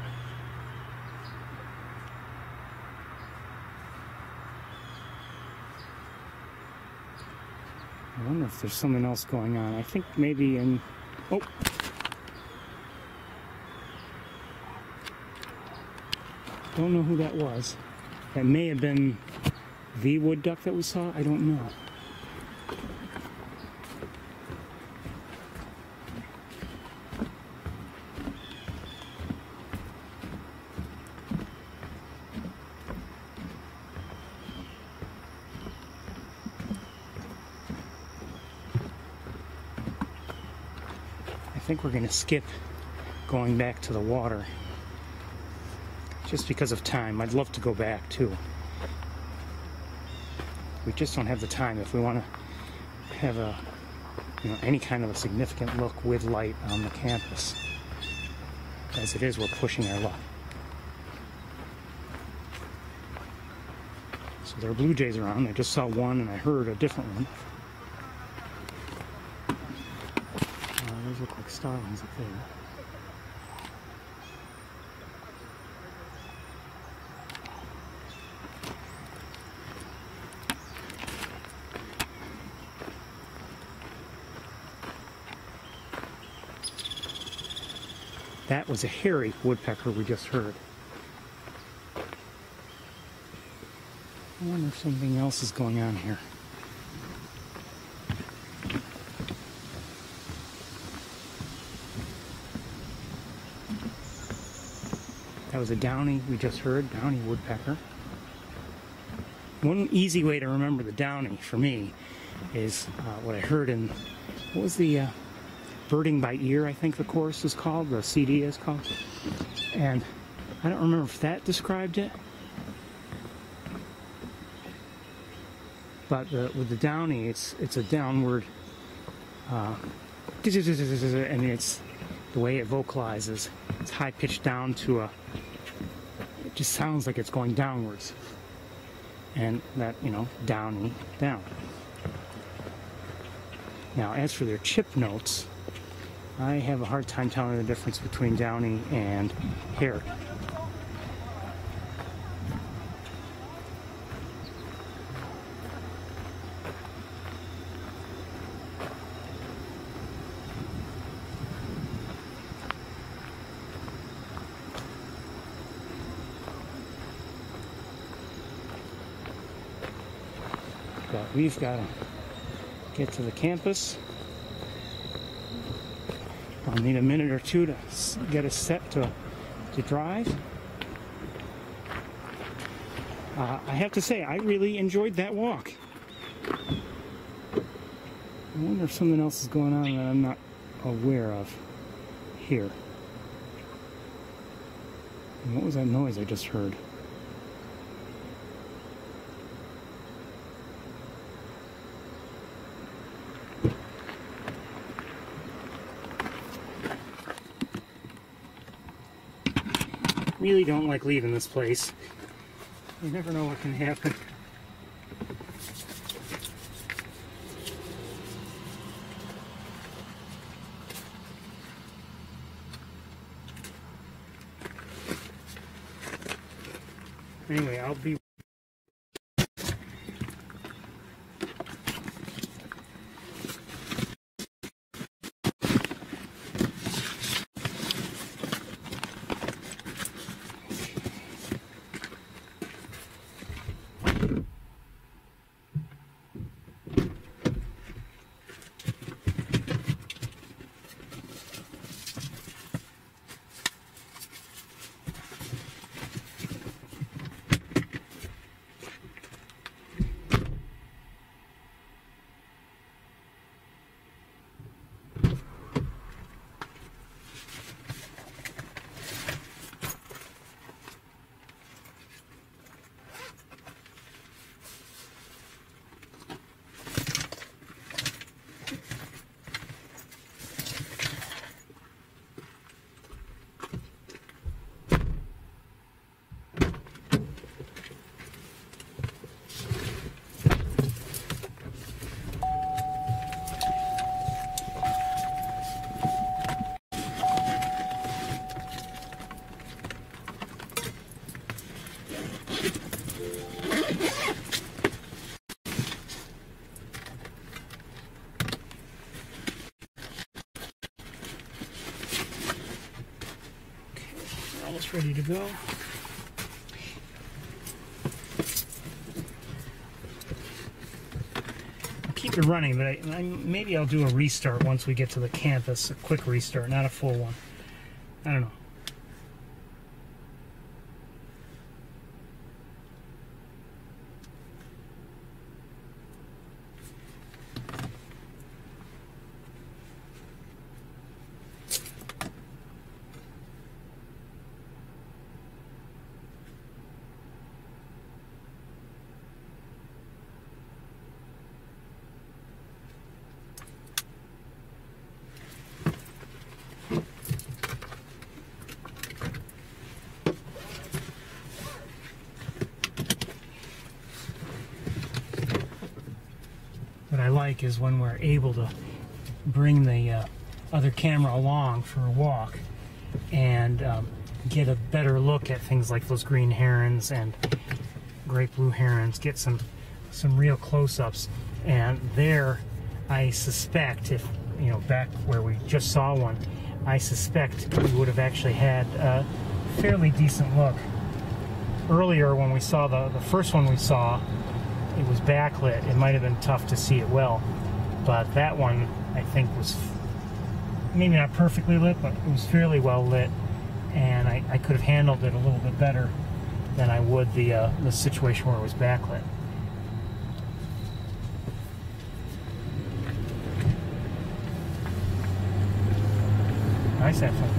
I wonder if there's something else going on. I think maybe in... Oh! Don't know who that was. That may have been the wood duck that we saw. I don't know. I think we're going to skip going back to the water. Just because of time. I'd love to go back too. We just don't have the time if we want to have a, you know, any kind of a significant look with light on the campus. As it is, we're pushing our luck. So there are blue jays around. I just saw one and I heard a different one. Those look like starlings up there. That was a hairy woodpecker we just heard. I wonder if something else is going on here. That was a downy we just heard, downy woodpecker. One easy way to remember the downy for me is what I heard in, what was the Birding by Ear, I think the course is called, the CD is called. And I don't remember if that described it. But with the downy, it's a downward, and it's the way it vocalizes. It's high pitched down to a, it just sounds like it's going downwards. and that, you know, downy down. Now, as for their chip notes, I have a hard time telling the difference between downy and hair. But we've got to get to the campus. I'll need a minute or two to get us set to drive. I have to say, I really enjoyed that walk. I wonder if something else is going on that I'm not aware of here. And what was that noise I just heard? Really don't like leaving this place. You never know what can happen. Anyway, I'll be almost ready to go. I'll keep it running, but maybe I'll do a restart once we get to the campus. A quick restart, not a full one. I don't know. What I like is when we're able to bring the other camera along for a walk and get a better look at things like those green herons and great blue herons, get some real close-ups. And there, I suspect, if, you know, back where we just saw one, I suspect we would have actually had a fairly decent look. Earlier, when we saw the first one we saw, it was backlit. It might have been tough to see it well, but that one I think was maybe not perfectly lit, but it was fairly well lit, and I could have handled it a little bit better than I would the situation where it was backlit. Nice, actually.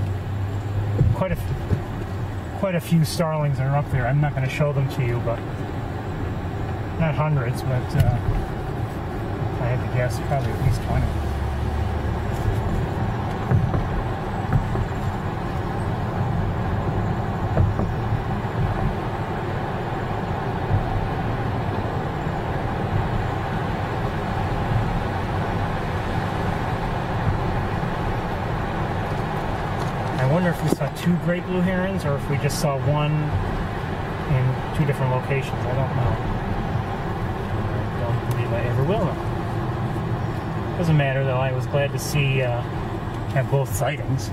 Quite a few starlings are up there. I'm not going to show them to you, but not hundreds, but if I had to guess, probably at least 20. two great blue herons or if we just saw one in two different locations. I don't know. I don't believe I ever will know. Doesn't matter though. I was glad to see have both sightings.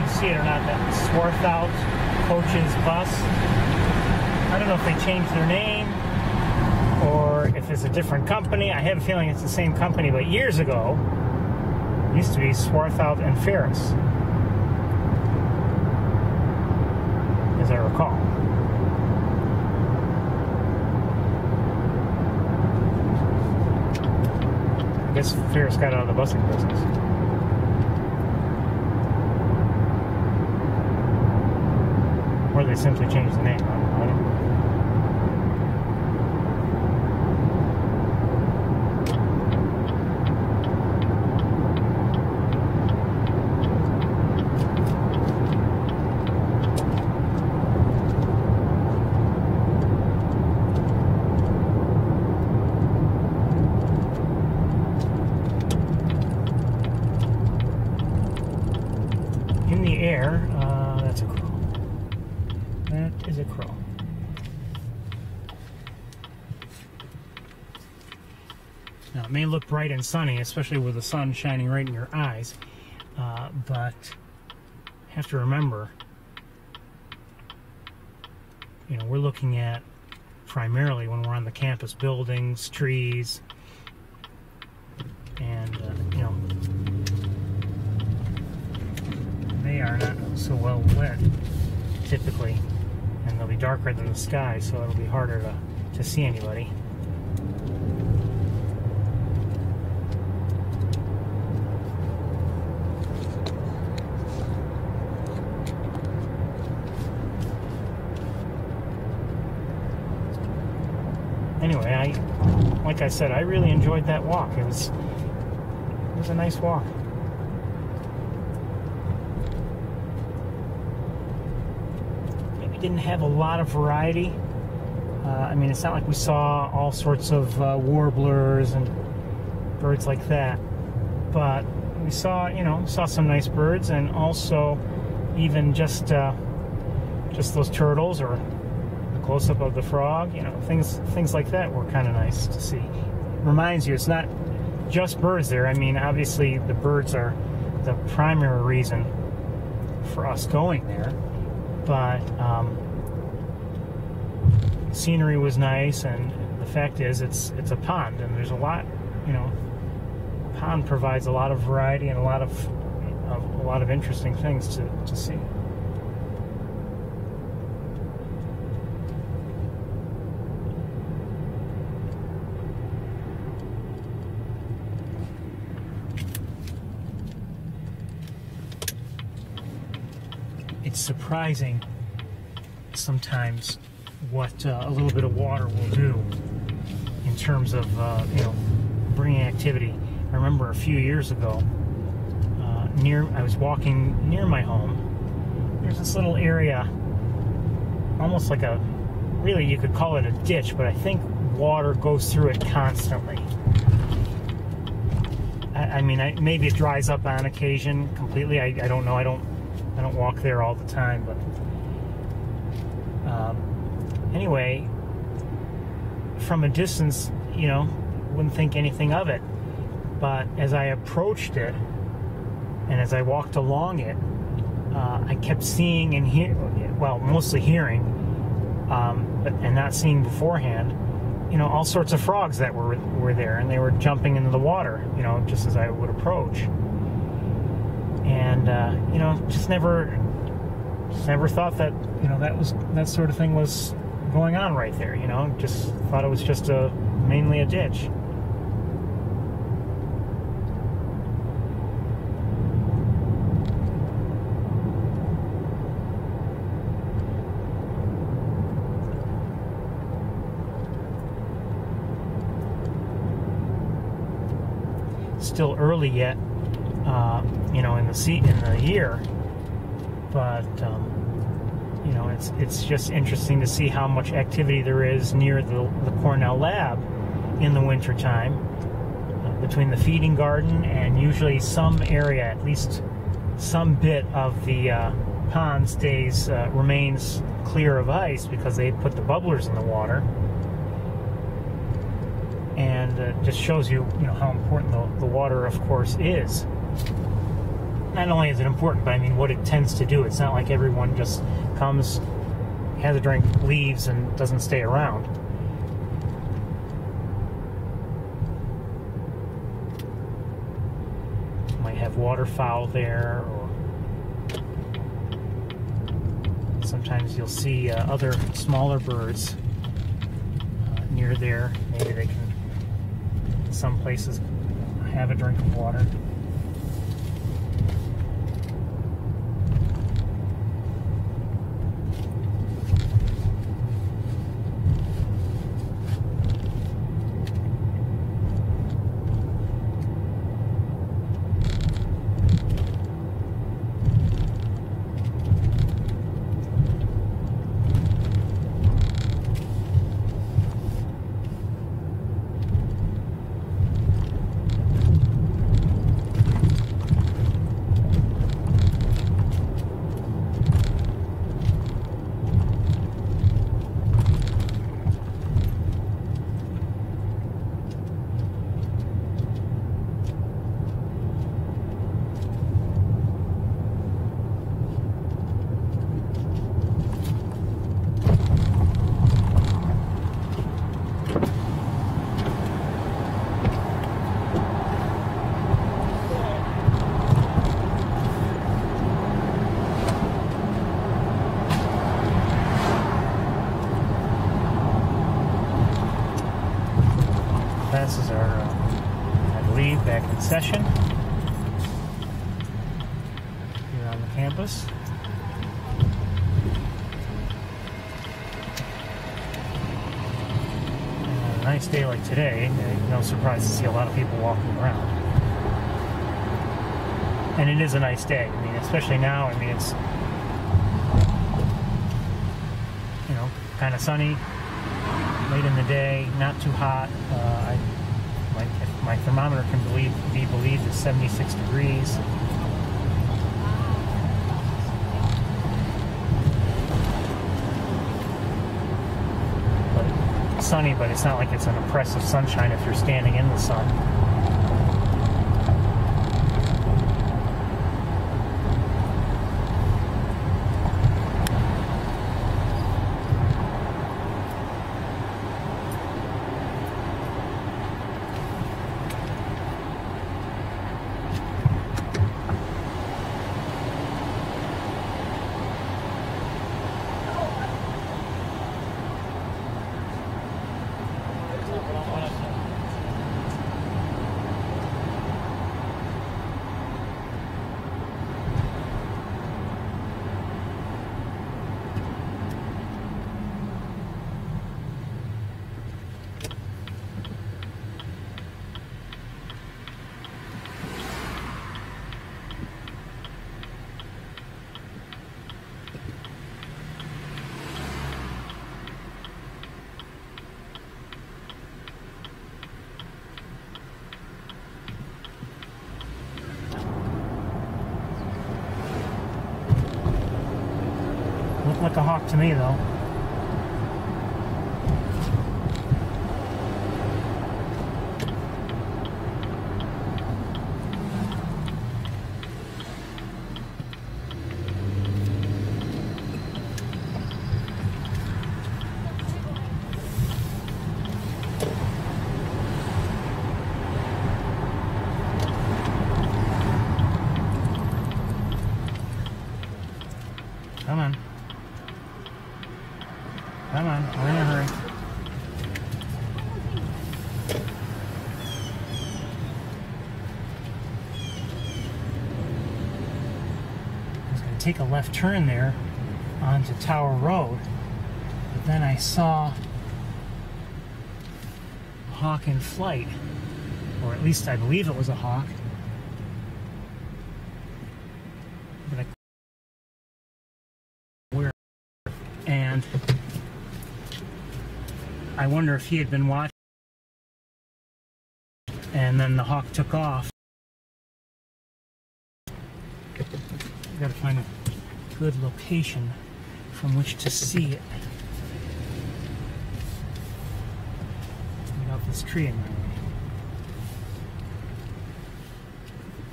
See it or not, that Swarthout Coaches bus. I don't know if they changed their name or if it's a different company. I have a feeling it's the same company, but years ago it used to be Swarthout and Ferris, as I recall. I guess Ferris got out of the busing business. Or they simply changed the name. I don't know. In the air, that's a crow. That is a crow. Now, it may look bright and sunny, especially with the sun shining right in your eyes, but you have to remember, you know, we're looking at primarily when we're on the campus buildings, trees, and, you know, they are not so well lit, typically. And they'll be darker than the sky, so it'll be harder to see anybody. Anyway, like I said, I really enjoyed that walk. It was a nice walk. Didn't have a lot of variety. I mean, it's not like we saw all sorts of warblers and birds like that, but we saw, you know, some nice birds, and also even just those turtles or the close-up of the frog, you know, things like that were kind of nice to see. Reminds you, it's not just birds there. I mean, obviously the birds are the primary reason for us going there. But scenery was nice, and the fact is it's a pond, and there's a lot, you know, the pond provides a lot of variety and a lot of interesting things to see. It's surprising sometimes what a little bit of water will do in terms of you know, bringing activity. I remember a few years ago, I was walking near my home. There's this little area, almost like really you could call it a ditch, but I think water goes through it constantly. I mean, maybe it dries up on occasion completely. I don't know. I don't walk there all the time, but anyway, from a distance, you know, wouldn't think anything of it. But as I approached it, and as I walked along it, I kept seeing and mostly hearing, and not seeing beforehand, you know, all sorts of frogs that were there, and they were jumping into the water, you know, just as I would approach. and you know, just never thought that, you know, that sort of thing was going on right there. You know, just thought it was just mainly a ditch. Still early yet, you know, in the year, but you know, it's just interesting to see how much activity there is near the Cornell lab in the winter time, between the feeding garden and usually some area, at least some bit of the pond remains clear of ice because they put the bubblers in the water. And just shows you, you know, how important the water, of course, is. Not only is it important, but I mean what it tends to do. It's not like everyone just comes, has a drink, leaves, and doesn't stay around. Might have waterfowl there, or sometimes you'll see other smaller birds near there. Maybe they can, some places, have a drink of water. Classes are, I believe, back in session here on the campus. And a nice day like today, no surprise to see a lot of people walking around. And it is a nice day. I mean, especially now. I mean, it's, you know, kind of sunny. Late in the day, not too hot. My thermometer can be believed is 76 degrees. But it's sunny, but it's not like it's an oppressive sunshine if you're standing in the sun. Looked like a hawk to me, though. Come on, we're in a hurry. I was going to take a left turn there onto Tower Road, but then I saw a hawk in flight, or at least I believe it was a hawk. But and I wonder if he had been watching, and then the hawk took off. I've got to find a good location from which to see it. Get off this tree in my way.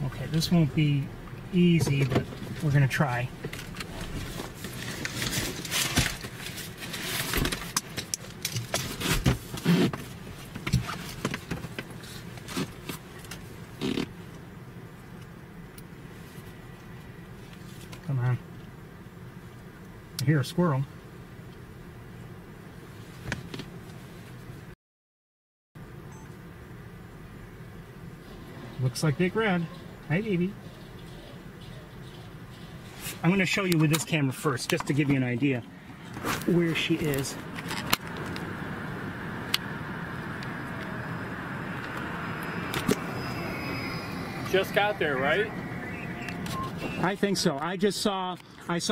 Okay, this won't be easy, but we're going to try. Come on. I hear a squirrel. Looks like Big Red. Hi, baby. I'm going to show you with this camera first, just to give you an idea where she is. Just got there, right? I think so. I saw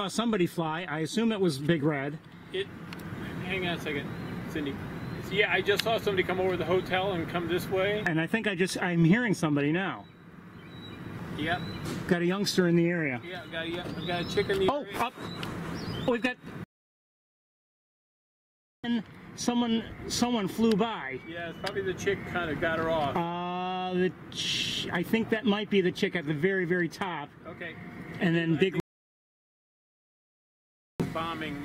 somebody fly. I assume it was Big Red. Hang on a second, Cindy. Yeah, I just saw somebody come over the hotel and come this way. And I think I'm hearing somebody now. Yep. Got a youngster in the area. Yeah, I've got a chick in the area. Oh, up. We've got someone flew by. Yeah, it's probably the chick kind of got her off. I think that might be the chick at the very, very top. Okay. And then Big bombing.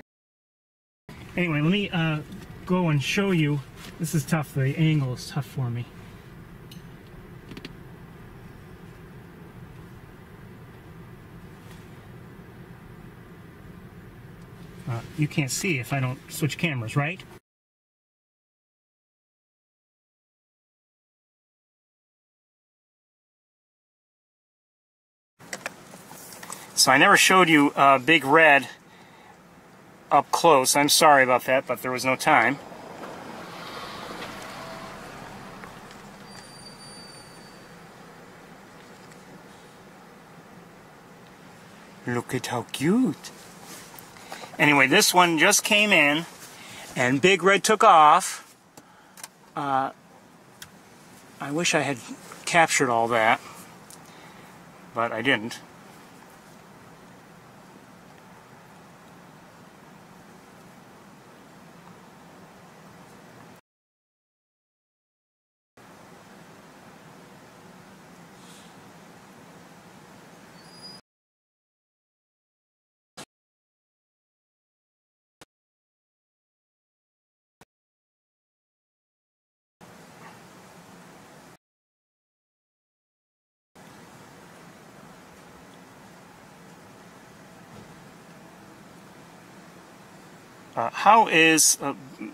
Anyway, let me go and show you. This is tough. The angle is tough for me. You can't see if I don't switch cameras, right? So I never showed you Big Red up close. I'm sorry about that, but there was no time. Look at how cute. Anyway, this one just came in, and Big Red took off. I wish I had captured all that, but I didn't.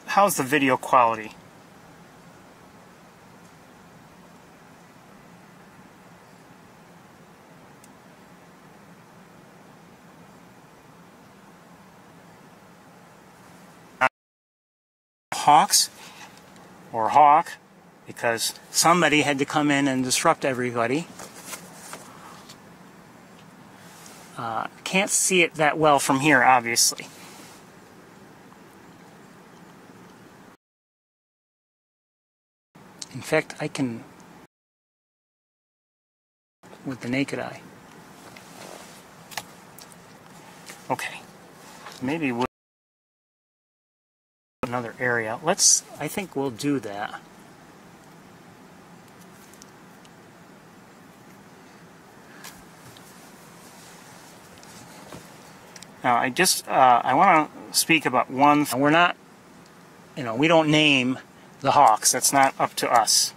How's the video quality? Hawks or hawk, because somebody had to come in and disrupt everybody. Can't see it that well from here, obviously. In fact, I can with the naked eye. Okay, maybe we'll another area. I think we'll do that. Now, I want to speak about one. We're not, we don't name the hawks. That's not up to us.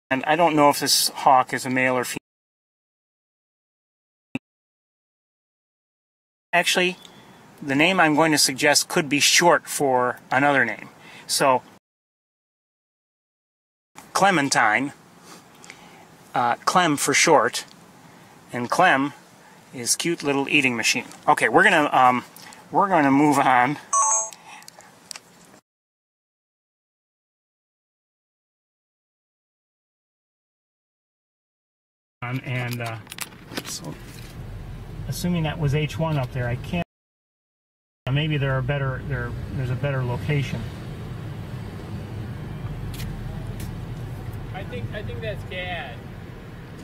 And I don't know if this hawk is a male or female. Actually, the name I'm going to suggest could be short for another name. So, Clementine, Clem for short, and Clem is cute little eating machine. Okay, we're gonna move on. And so, assuming that was H1 up there, I can't. Maybe there's a better location. I think that's Gad.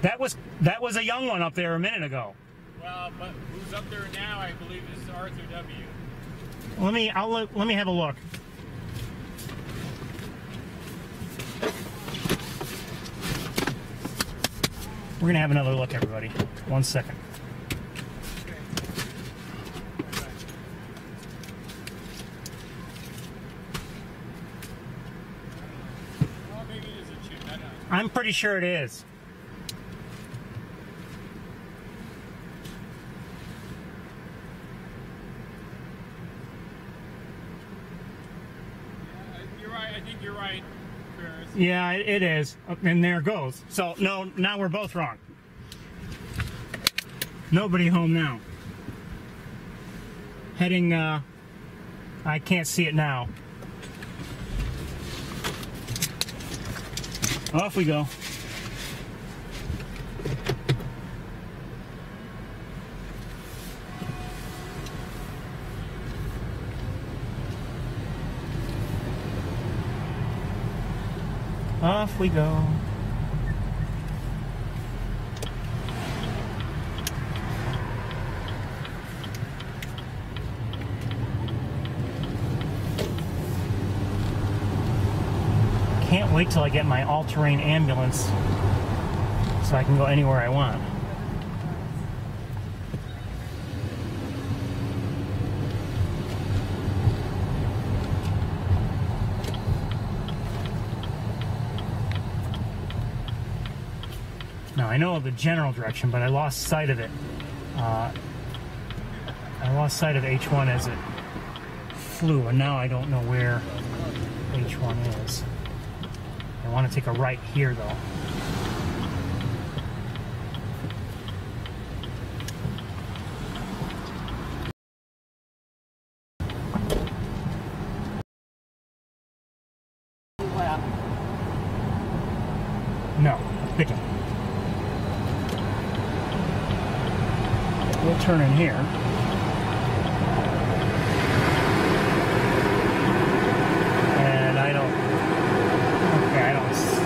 That was a young one up there a minute ago. Well, but who's up there now? I believe is Arthur W. Let me have a look. We're gonna have another look, everybody. 1 second. Well, maybe it is a chick. I don't know. I'm pretty sure it is. You're right. I think you're right, Ferris. Yeah, it is. And there it goes. So, no, now we're both wrong. Nobody home now. Heading, I can't see it now. Off we go. Off we go. Can't wait till I get my all-terrain ambulance so I can go anywhere I want. Now I know the general direction, but I lost sight of it. I lost sight of H1 as it flew, and now I don't know where H1 is. I want to take a right here, though. No, picking. We'll turn in here. And I don't see.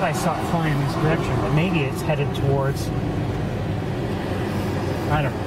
I saw it flying in this direction, but maybe it's headed towards, I don't know.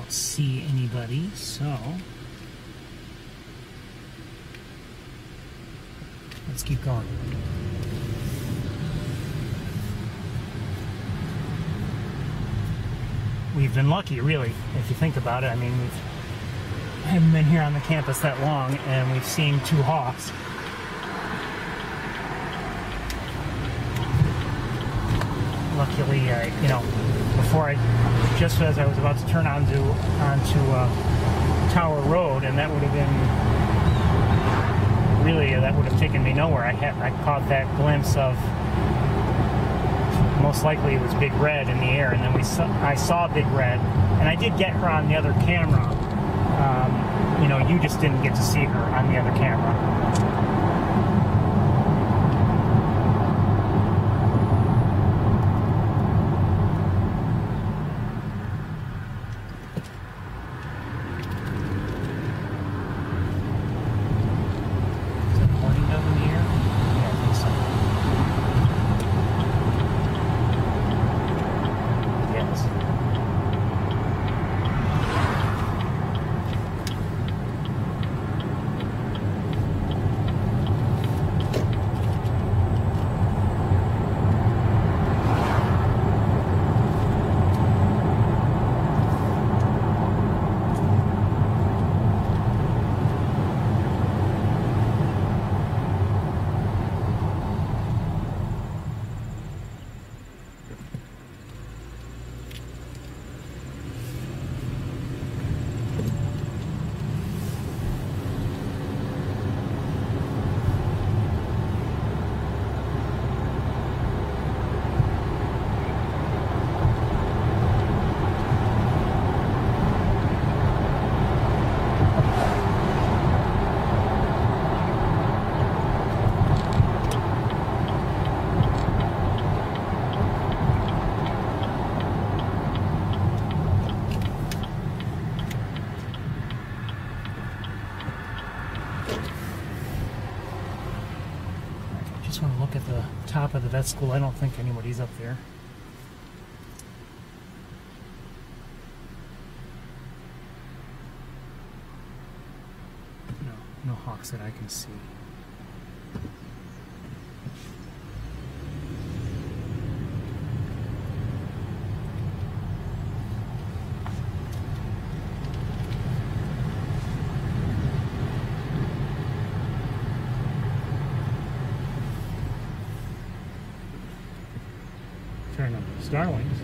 don't see anybody, so let's keep going. We've been lucky, really, if you think about it. I mean, we haven't been here on the campus that long, and we've seen 2 hawks. Luckily, you know, just as I was about to turn onto Tower Road, and that would have been really, that would have taken me nowhere. I caught that glimpse of, most likely it was Big Red in the air, and then I saw Big Red, and I did get her on the other camera. You know, you just didn't get to see her on the other camera. Just want to look at the top of the vet school. I don't think anybody's up there. No hawks that I can see. Fair number of starlings.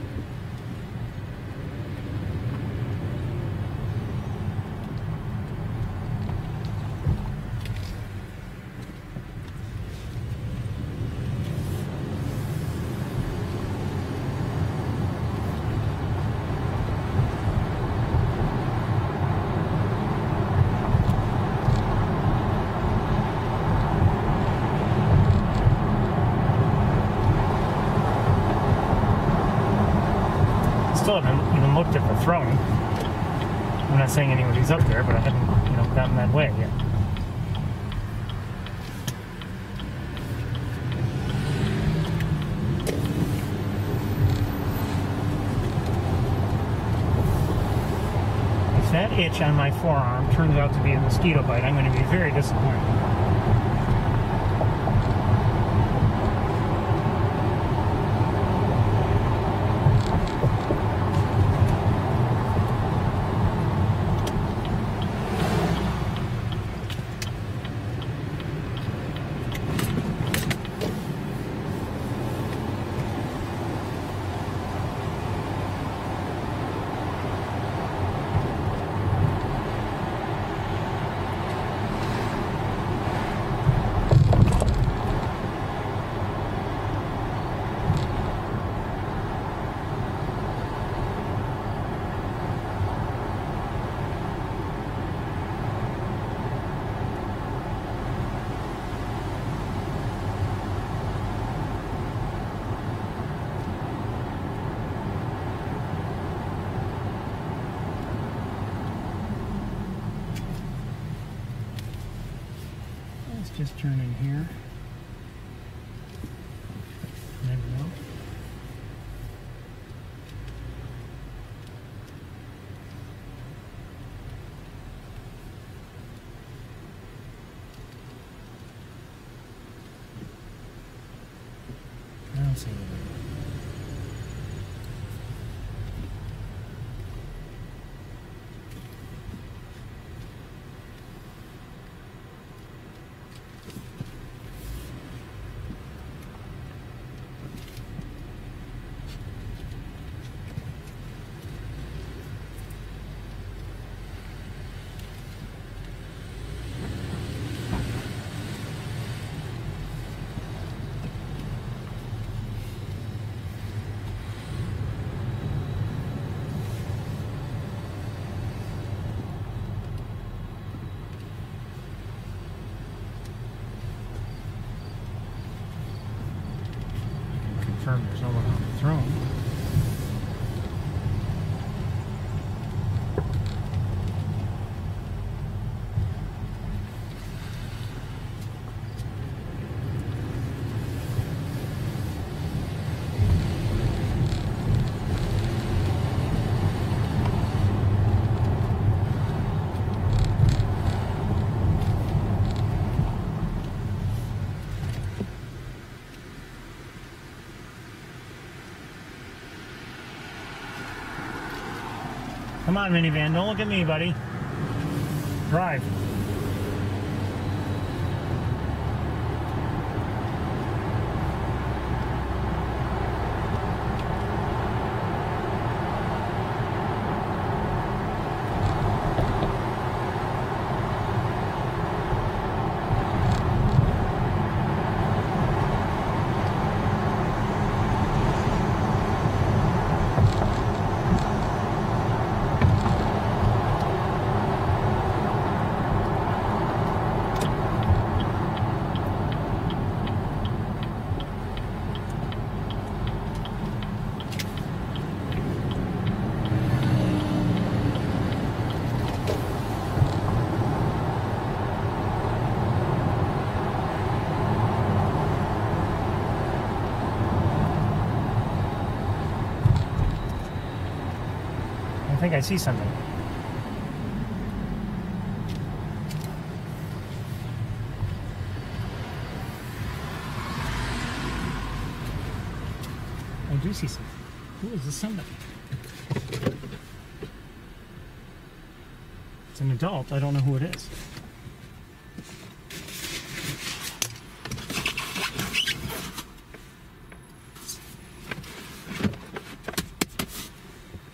Still haven't even looked at the throne. I'm not saying anybody's up there, but I haven't, you know, gotten that way yet. If that itch on my forearm turns out to be a mosquito bite, I'm going to be very disappointed. Just turn in here. Never know. confirm there's no one on the throne. Come on, minivan. Don't look at me, buddy. Drive. I think I see something. I do see something. Who is this somebody? It's an adult. I don't know who it is.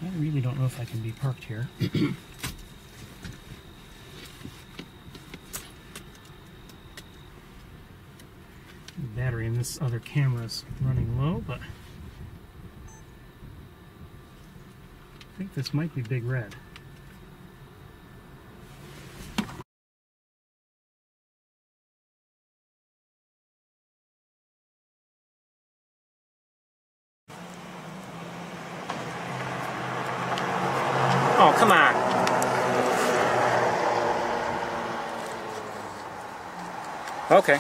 I really don't know if I can be parked here. The battery in this other camera is running low, but I think this might be Big Red. Oh, come on. Okay.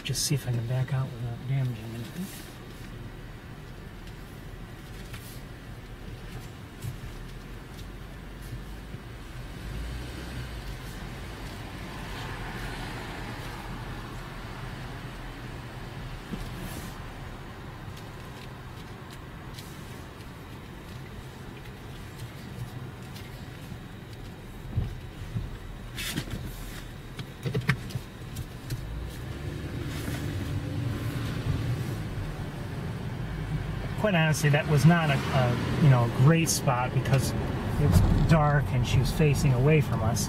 Just see if I can back out without damaging anything. Quite honestly, that was not a great spot because it was dark and she was facing away from us.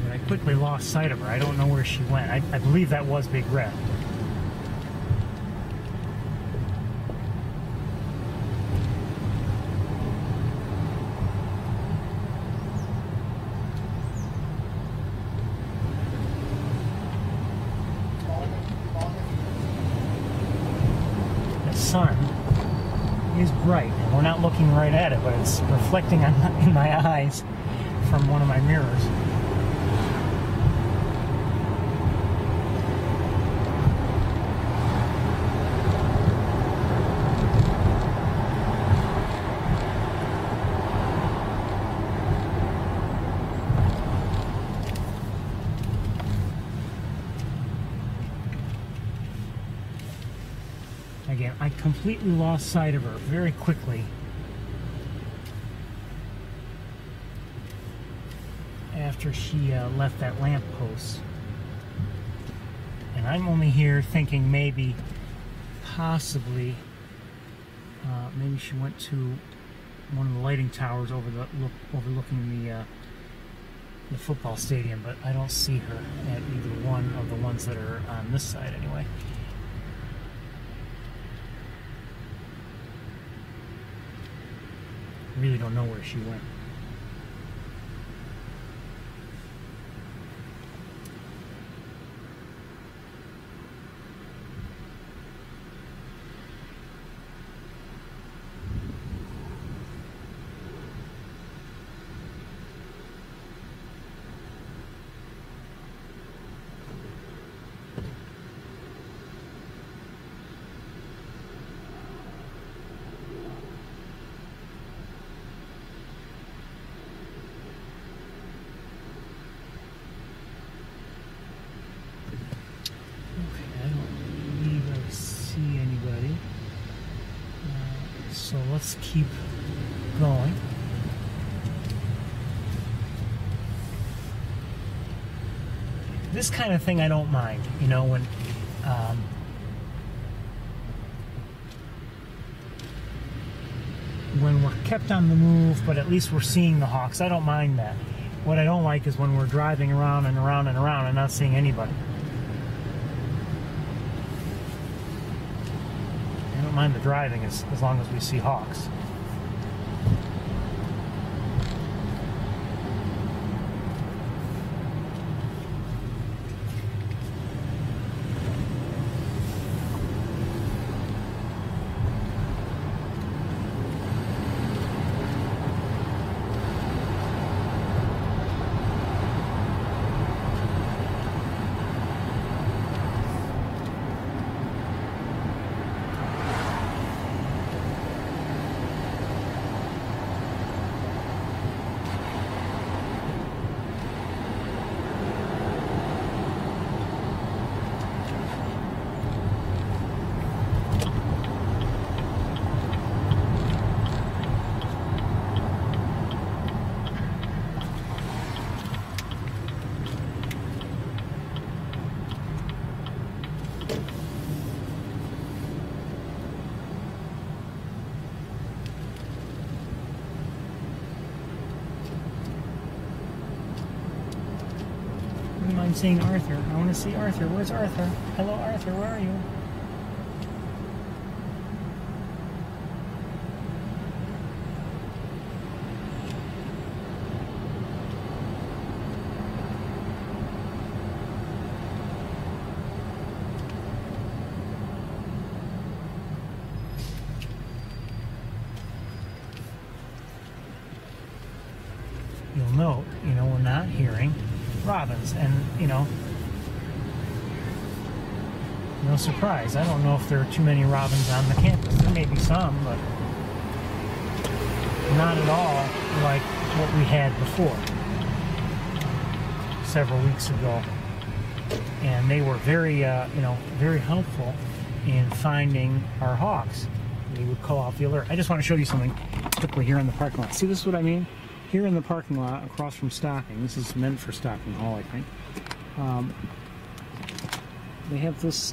But I quickly lost sight of her. I don't know where she went. I believe that was Big Red. Sun is bright, and we're not looking right at it, but it's reflecting in my eyes from one of my mirrors. Again, I completely lost sight of her very quickly after she left that lamppost. And I'm only here thinking maybe, possibly, Maybe she went to one of the lighting towers overlooking the football stadium, but I don't see her at either one of the ones that are on this side anyway. Really don't know where she went. So let's keep going. This kind of thing I don't mind, you know, when we're kept on the move, but at least we're seeing the hawks. I don't mind that. What I don't like is when we're driving around and around and around and not seeing anybody. I don't mind the driving as long as we see hawks. I'm seeing Arthur. I want to see Arthur. Where's Arthur? Hello, Arthur. Where are you? You'll note, you know, we're not hearing robins, and you know, no surprise. I don't know if there are too many robins on the campus. There may be some, but not at all like what we had before several weeks ago. And they were very, you know, very helpful in finding our hawks. They would call out the alert. I just want to show you something quickly here in the parking lot. See, this is what I mean? Here in the parking lot, across from stocking, this is meant for stocking hall, I think. They have this,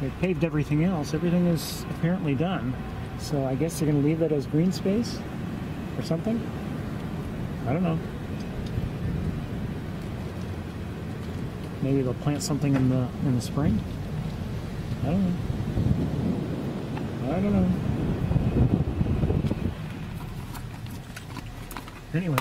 they paved everything else. Everything is apparently done. So I guess they're going to leave that as green space or something? I don't know. Maybe they'll plant something in the spring? I don't know. I don't know. Anyway.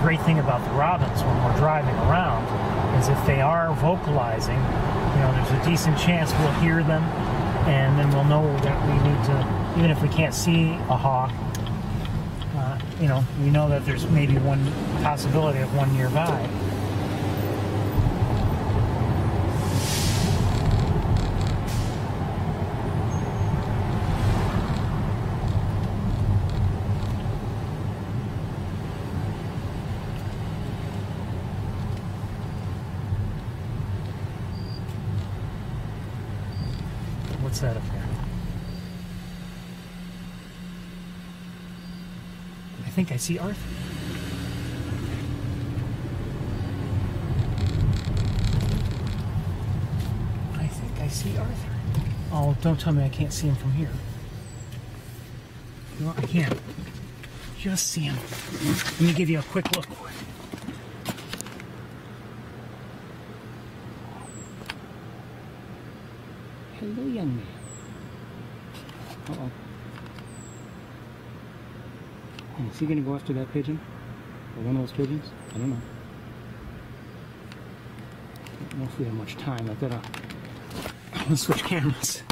great thing about the robins when we're driving around is if they are vocalizing, you know, there's a decent chance we'll hear them, and then we'll know that we need to, even if we can't see a hawk, you know, we know that there's maybe one possibility of one nearby. What's that up there? I think I see Arthur. I think I see Arthur. Oh, don't tell me I can't see him from here. No, I can't. Just see him. Let me give you a quick look. Hello, young man. Uh-oh. Is he going to go after that pigeon? Or one of those pigeons? I don't know. I don't know if we have much time. I've got to switch cameras.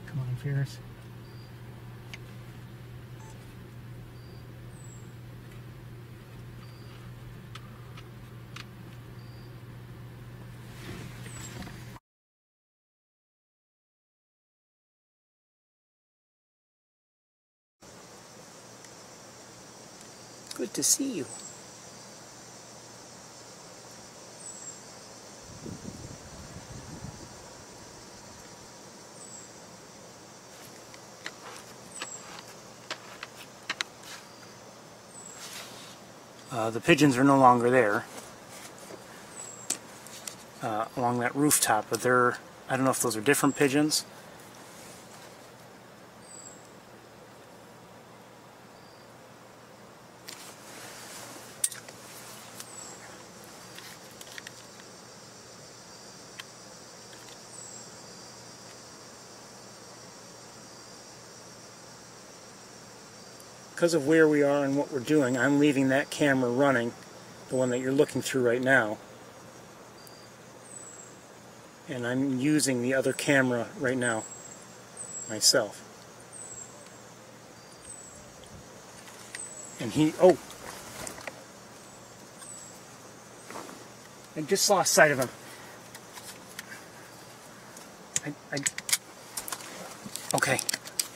Come on, Ferris. Good to see you. The pigeons are no longer there along that rooftop, but I don't know if those are different pigeons. Because of where we are and what we're doing, I'm leaving that camera running, the one that you're looking through right now. And I'm using the other camera right now, myself. And oh! I just lost sight of him. Okay,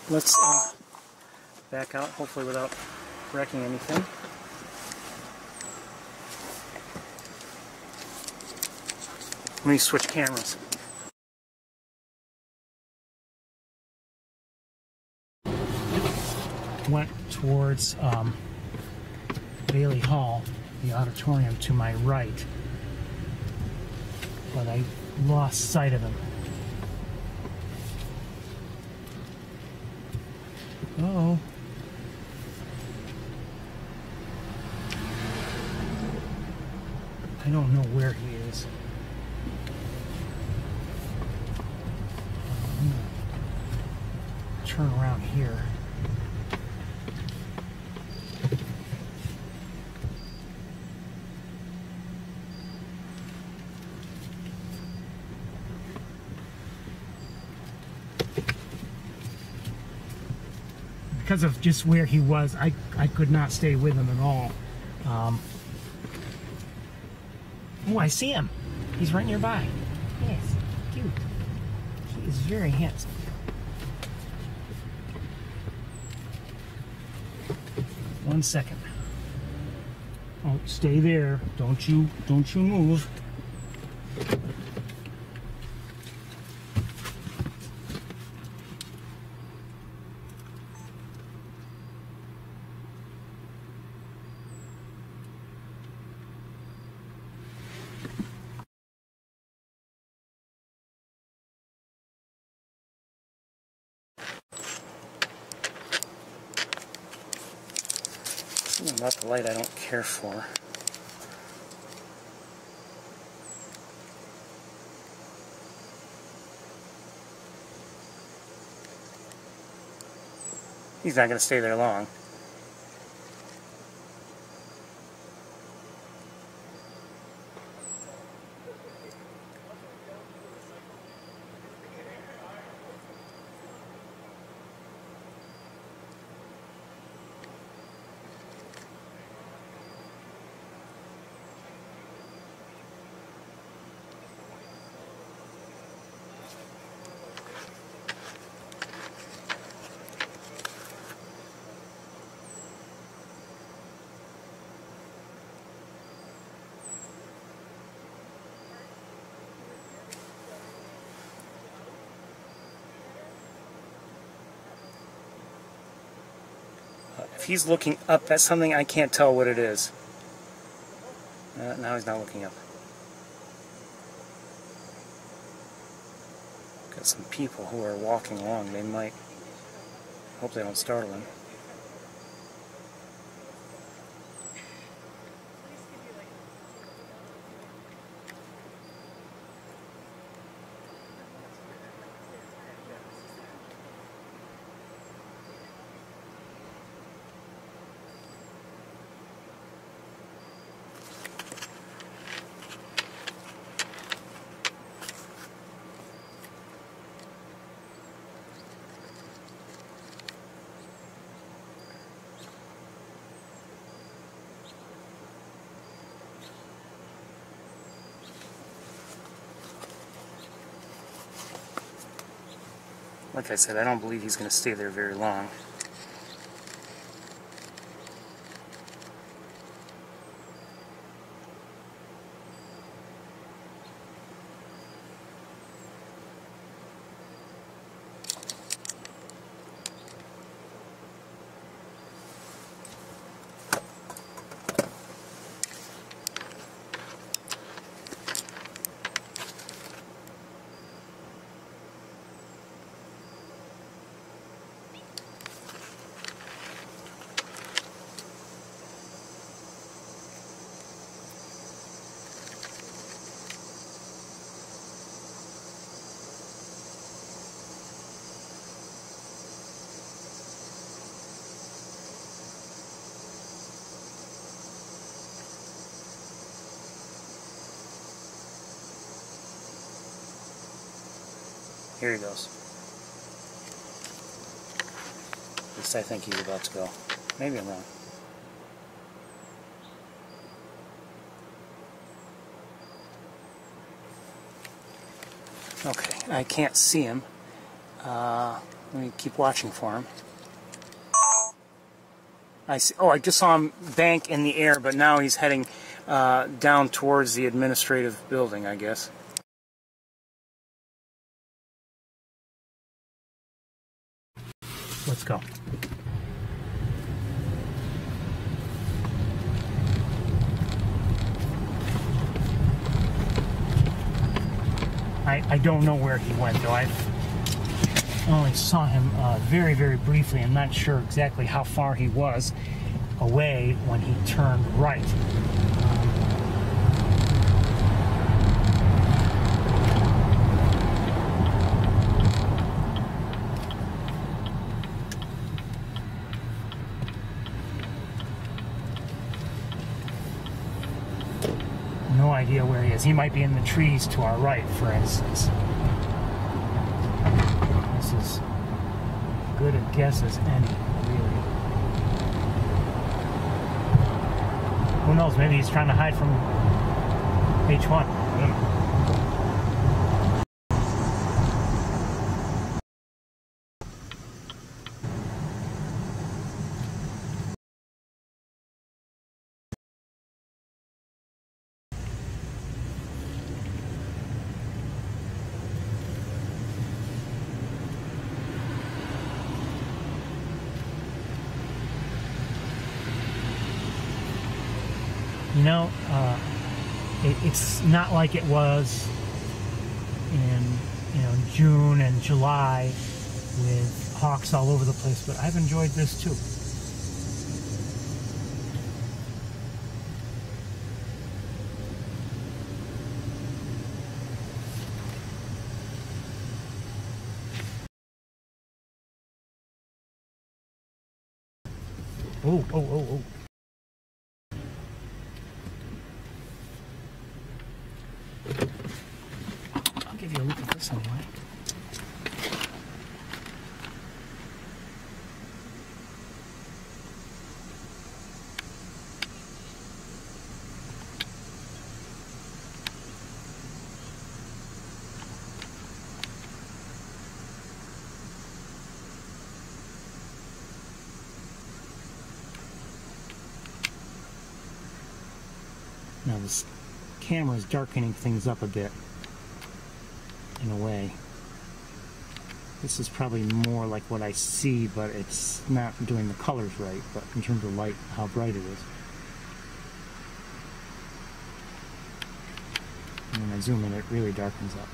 let's back out, hopefully without wrecking anything. Let me switch cameras. Went towards Bailey Hall, the auditorium to my right, but I lost sight of him. Uh-oh. I don't know where he is. I'm gonna turn around here. Because of just where he was, I could not stay with him at all. Oh, I see him. He's right nearby. Yes, cute. He is very handsome. One second. Oh, stay there. Don't you move. Something about the light I don't care for. He's not going to stay there long. If he's looking up at something, I can't tell what it is. Now he's not looking up. Got some people who are walking along. They might... hope they don't startle him. Like I said, I don't believe he's going to stay there very long. Here he goes. At least I think he's about to go. Maybe I'm wrong. Okay, I can't see him. Let me keep watching for him. I see. Oh, I just saw him bank in the air, but now he's heading down towards the administrative building, I guess. Let's go. I don't know where he went, though. I only saw him very, very briefly. I'm not sure exactly how far he was away when he turned right. No idea where he is. He might be in the trees to our right, for instance. This is good a guess as any, really. Who knows? Maybe he's trying to hide from H1. I don't know. You know, it's not like it was in June and July with hawks all over the place, but I've enjoyed this too. Oh, oh, oh, oh. I'll give you a look at this anyway. Now this camera is darkening things up a bit, in a way. This is probably more like what I see, but it's not doing the colors right, but in terms of light, how bright it is. And when I zoom in, it really darkens up.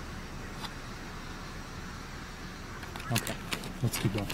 Okay, let's keep going.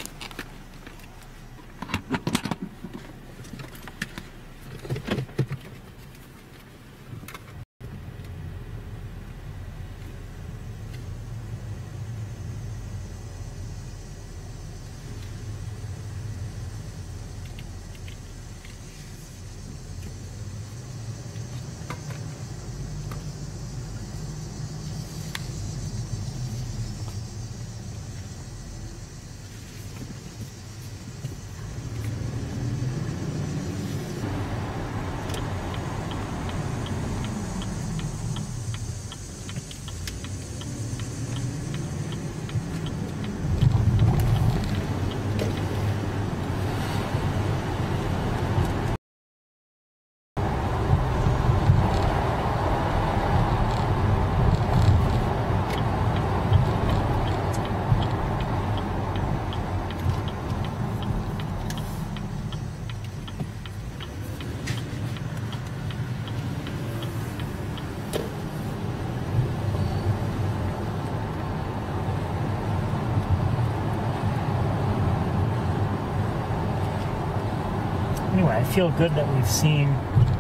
Anyway, I feel good that we've seen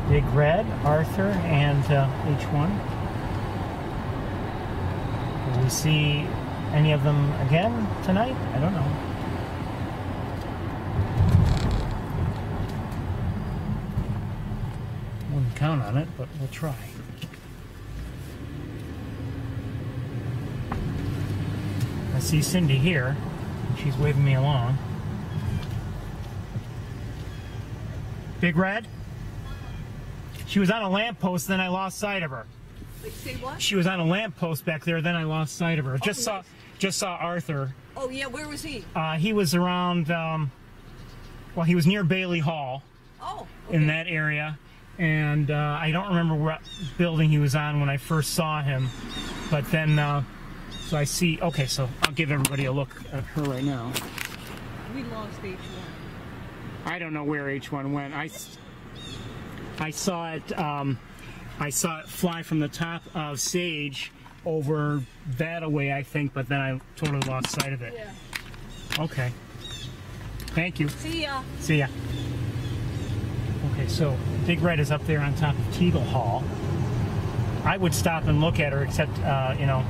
Big Red, Arthur, and H1. Will we see any of them again tonight? I don't know. Wouldn't count on it, but we'll try. I see Cindy here, and she's waving me along. Big Red? She was on a lamppost, then I lost sight of her. Wait, say what? She was on a lamppost back there, then I lost sight of her. Just saw Arthur. Oh yeah, where was he? He was around, well, he was near Bailey Hall. Oh, okay. In that area. And I don't remember what building he was on when I first saw him. But then, so I see, okay, so I'll give everybody a look at her right now. We lost H1. I don't know where H1 went. I saw it. I saw it fly from the top of Sage over that away, I think, but then I totally lost sight of it. Yeah. Okay. Thank you. See ya. See ya. Okay, so Big Red is up there on top of Teagle Hall. I would stop and look at her, except, you know,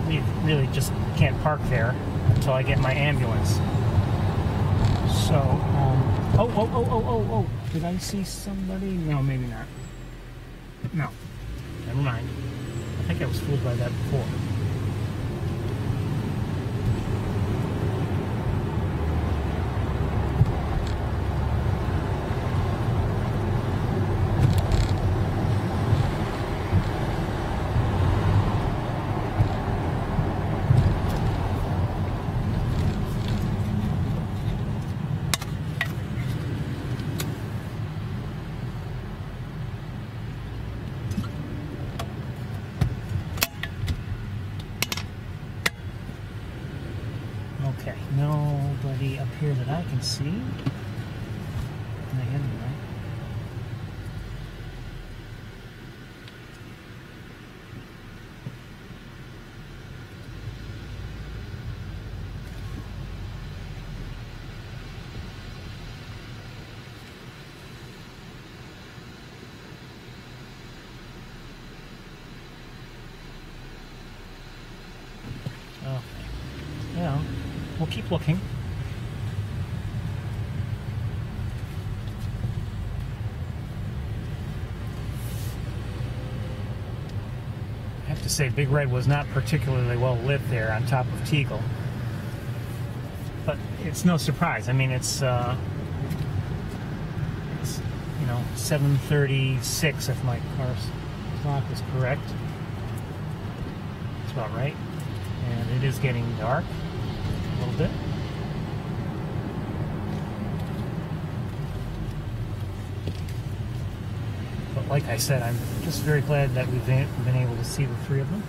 we really just can't park there until I get my ambulance. So, oh, did I see somebody? No, maybe not. No, never mind. I think I was fooled by that before. Okay, nobody up here that I can see. Anyway. Okay. Yeah. We'll keep looking. to say Big Red was not particularly well lit there on top of Teagle. But it's no surprise. I mean, it's you know, 7:36 if my car's clock is correct. That's about right. And it is getting dark a little bit. But like I said, I'm just very glad that we've been able to see the three of them.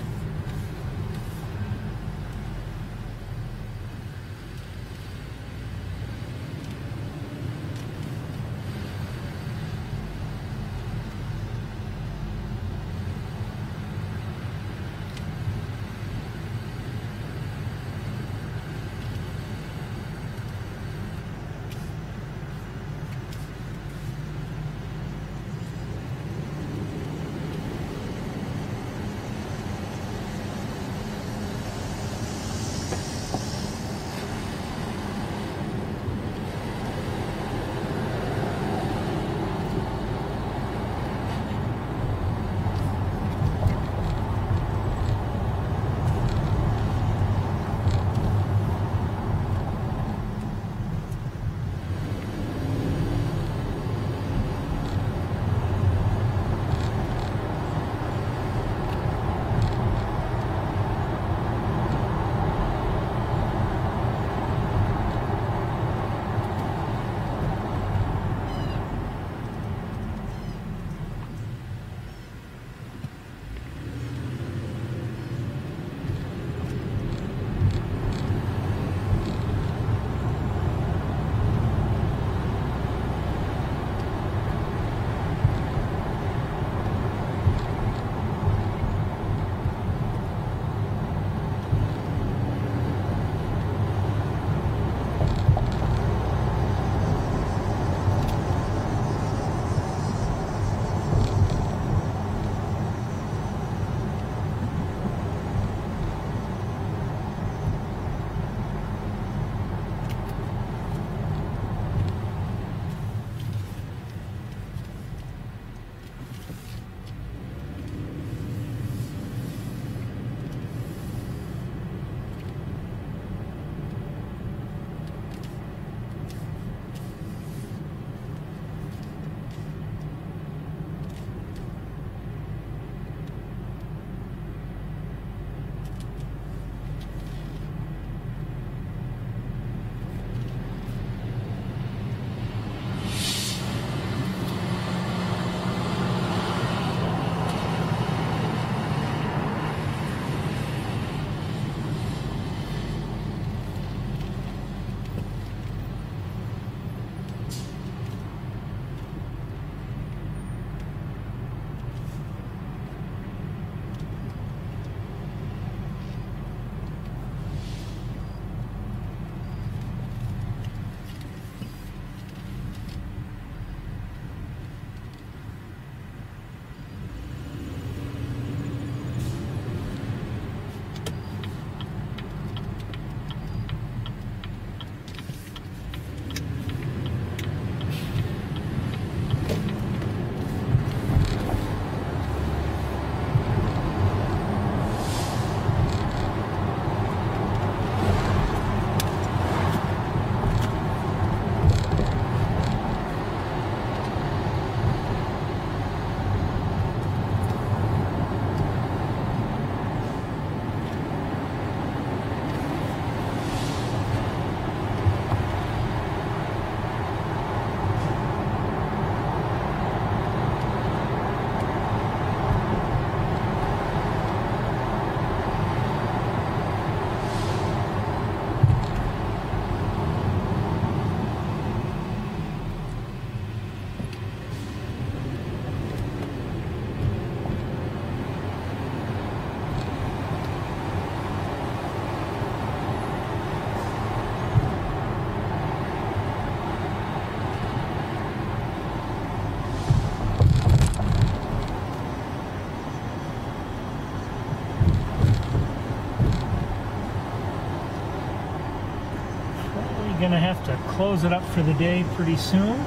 Gonna have to close it up for the day pretty soon.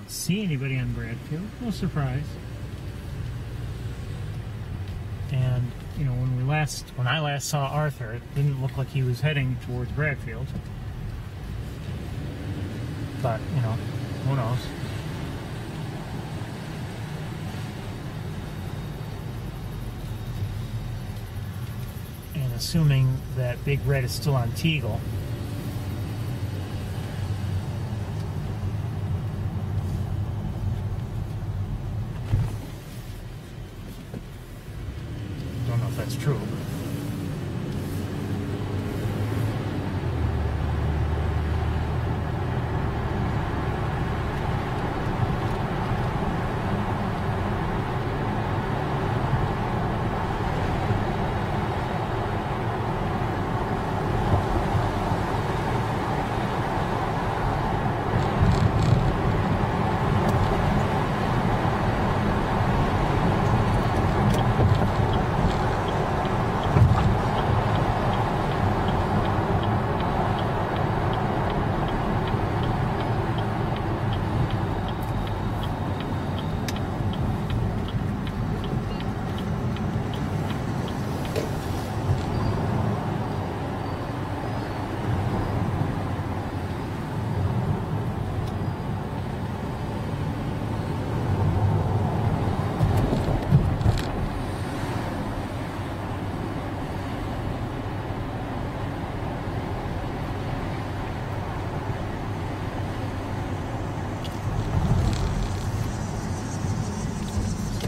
don't see anybody on Bradfield. No surprise. And you know, when I last saw Arthur, it didn't look like he was heading towards Bradfield. But you know, who knows? And assuming that Big Red is still on Teagle. Don't know if that's true.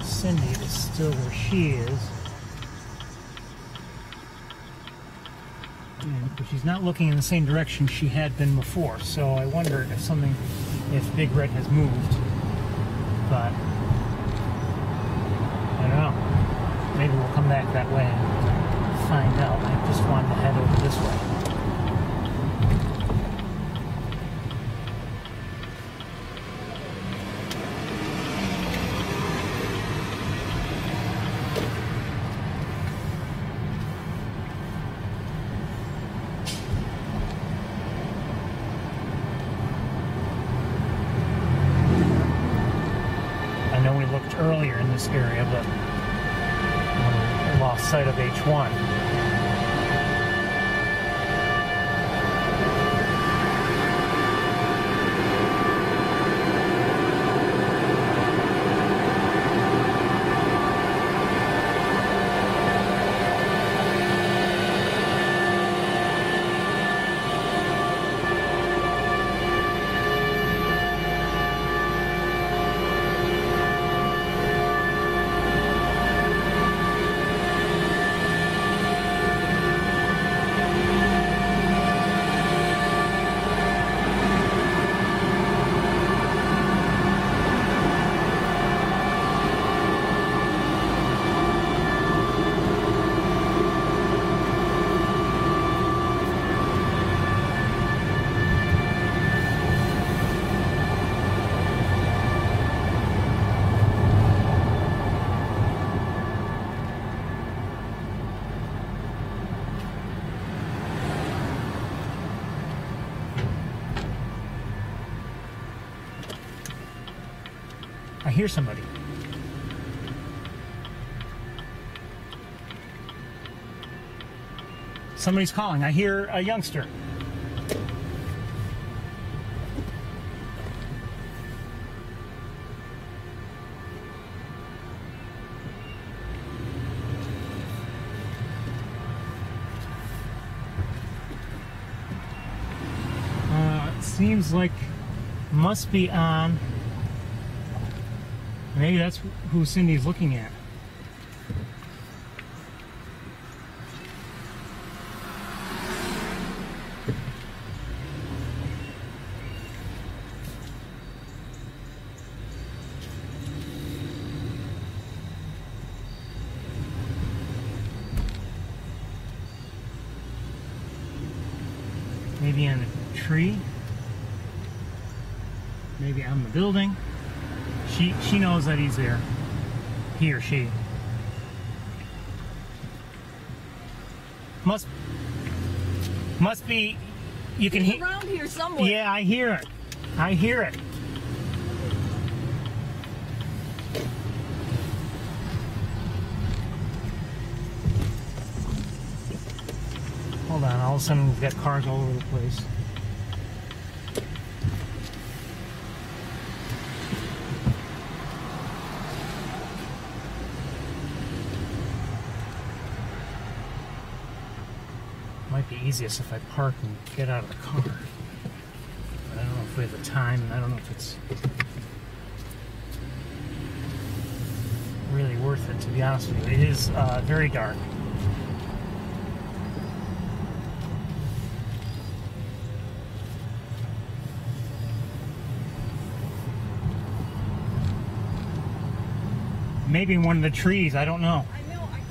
Cindy is still where she is. But she's not looking in the same direction she had been before, so I wonder if Big Red has moved. But I don't know. Maybe we'll come back that way and find out. I just wanted to head over this way. Earlier in this area, but lost sight of H1. I hear somebody. Somebody's calling. I hear a youngster. It seems like must be on. Maybe that's who Cindy's looking at. Maybe on the tree. Maybe on the building. She knows that he's there. He or she. Must be. You can hear around here somewhere. Yeah, I hear it. I hear it. Hold on, all of a sudden we've got cars all over the place. Might be easiest if I park and get out of the car. But I don't know if we have the time, and I don't know if it's really worth it, to be honest with you. It is very dark. Maybe one of the trees, I don't know. I know, I can't.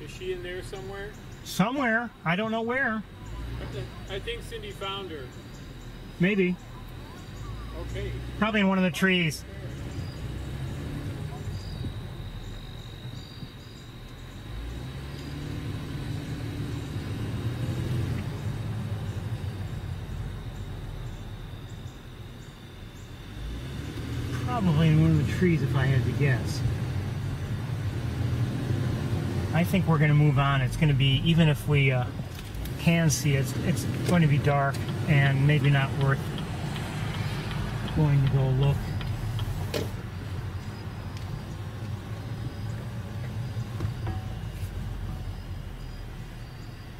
Is she in there somewhere? Somewhere, I don't know where. I think Cindy found her. Maybe. Okay. Probably in one of the trees. Probably in one of the trees if I had to guess. I think we're going to move on. It's going to be, even if we can see it, it's going to be dark and maybe not worth going to go look.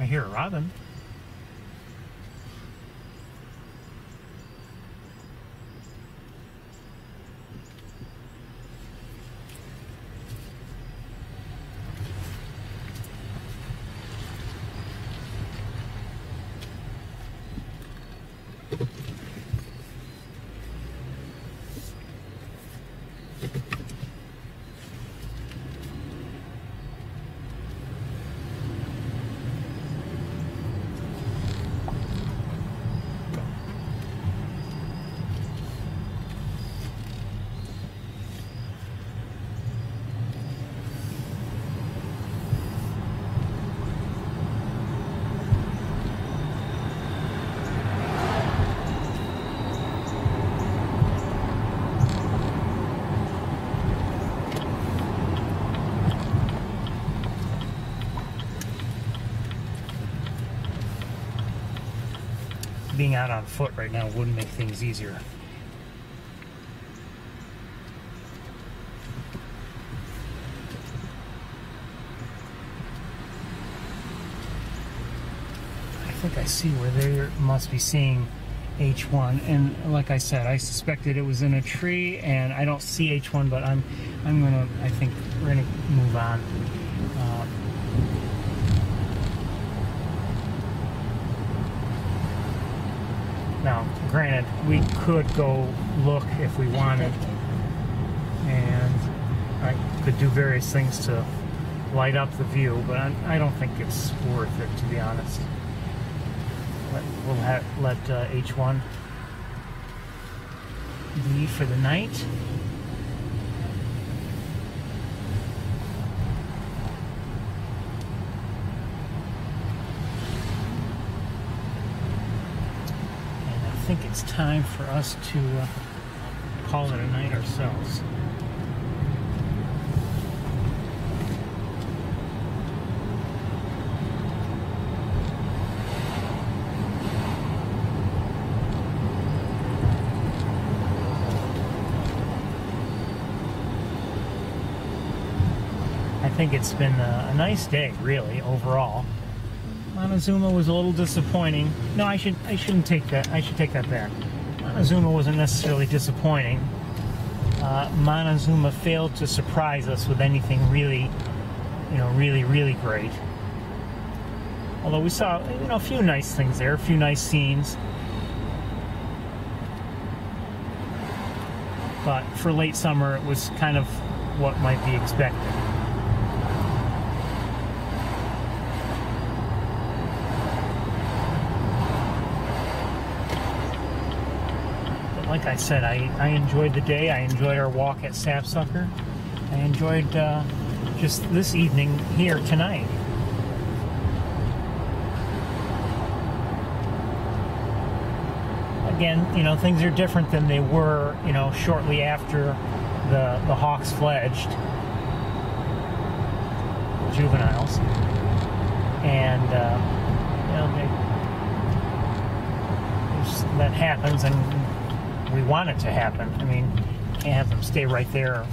I hear a robin. Being out on foot right now wouldn't make things easier. I think I see where they must be seeing H1, and like I said, I suspected it was in a tree, and I don't see H1, but I think we're gonna move on. Now, granted, we could go look if we wanted, and I could do various things to light up the view, but I don't think it's worth it, to be honest. We'll let H1 be for the night. And I think it's time for us to call it a night ourselves. I think it's been a nice day, really, overall. Montezuma was a little disappointing. No, I shouldn't take that. I should take that back. Montezuma wasn't necessarily disappointing. Montezuma failed to surprise us with anything really, really great. Although we saw, a few nice things there, a few nice scenes. But for late summer, it was kind of what might be expected. Like I said, I enjoyed the day. I enjoyed our walk at Sapsucker. I enjoyed just this evening here tonight. Again, things are different than they were, shortly after the Hawks fledged juveniles, and that happens, and we want it to happen. I mean, can't have them stay right there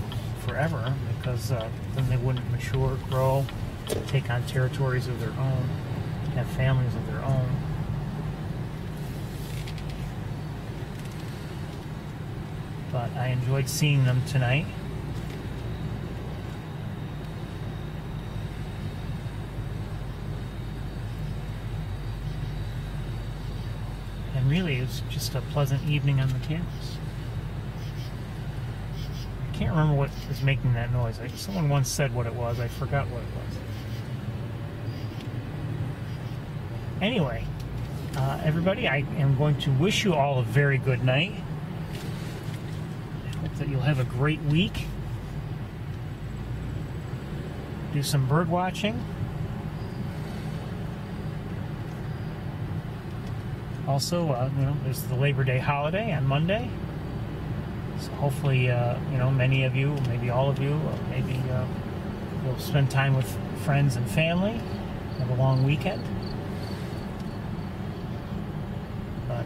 forever, because then they wouldn't mature, grow, take on territories of their own, have families of their own. But I enjoyed seeing them tonight. And really, it was just a pleasant evening on the campus. I can't remember what was making that noise. Someone once said what it was. I forgot what it was. Anyway, everybody, I am going to wish you all a very good night. I hope that you'll have a great week. Do some bird watching. Also, there's the Labor Day holiday on Monday. So hopefully, many of you, maybe all of you, maybe you'll spend time with friends and family, have a long weekend. But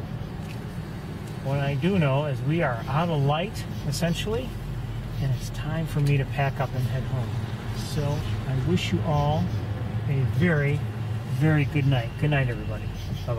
what I do know is we are out of light, essentially, and it's time for me to pack up and head home. So I wish you all a very, very good night. Good night, everybody. Bye-bye.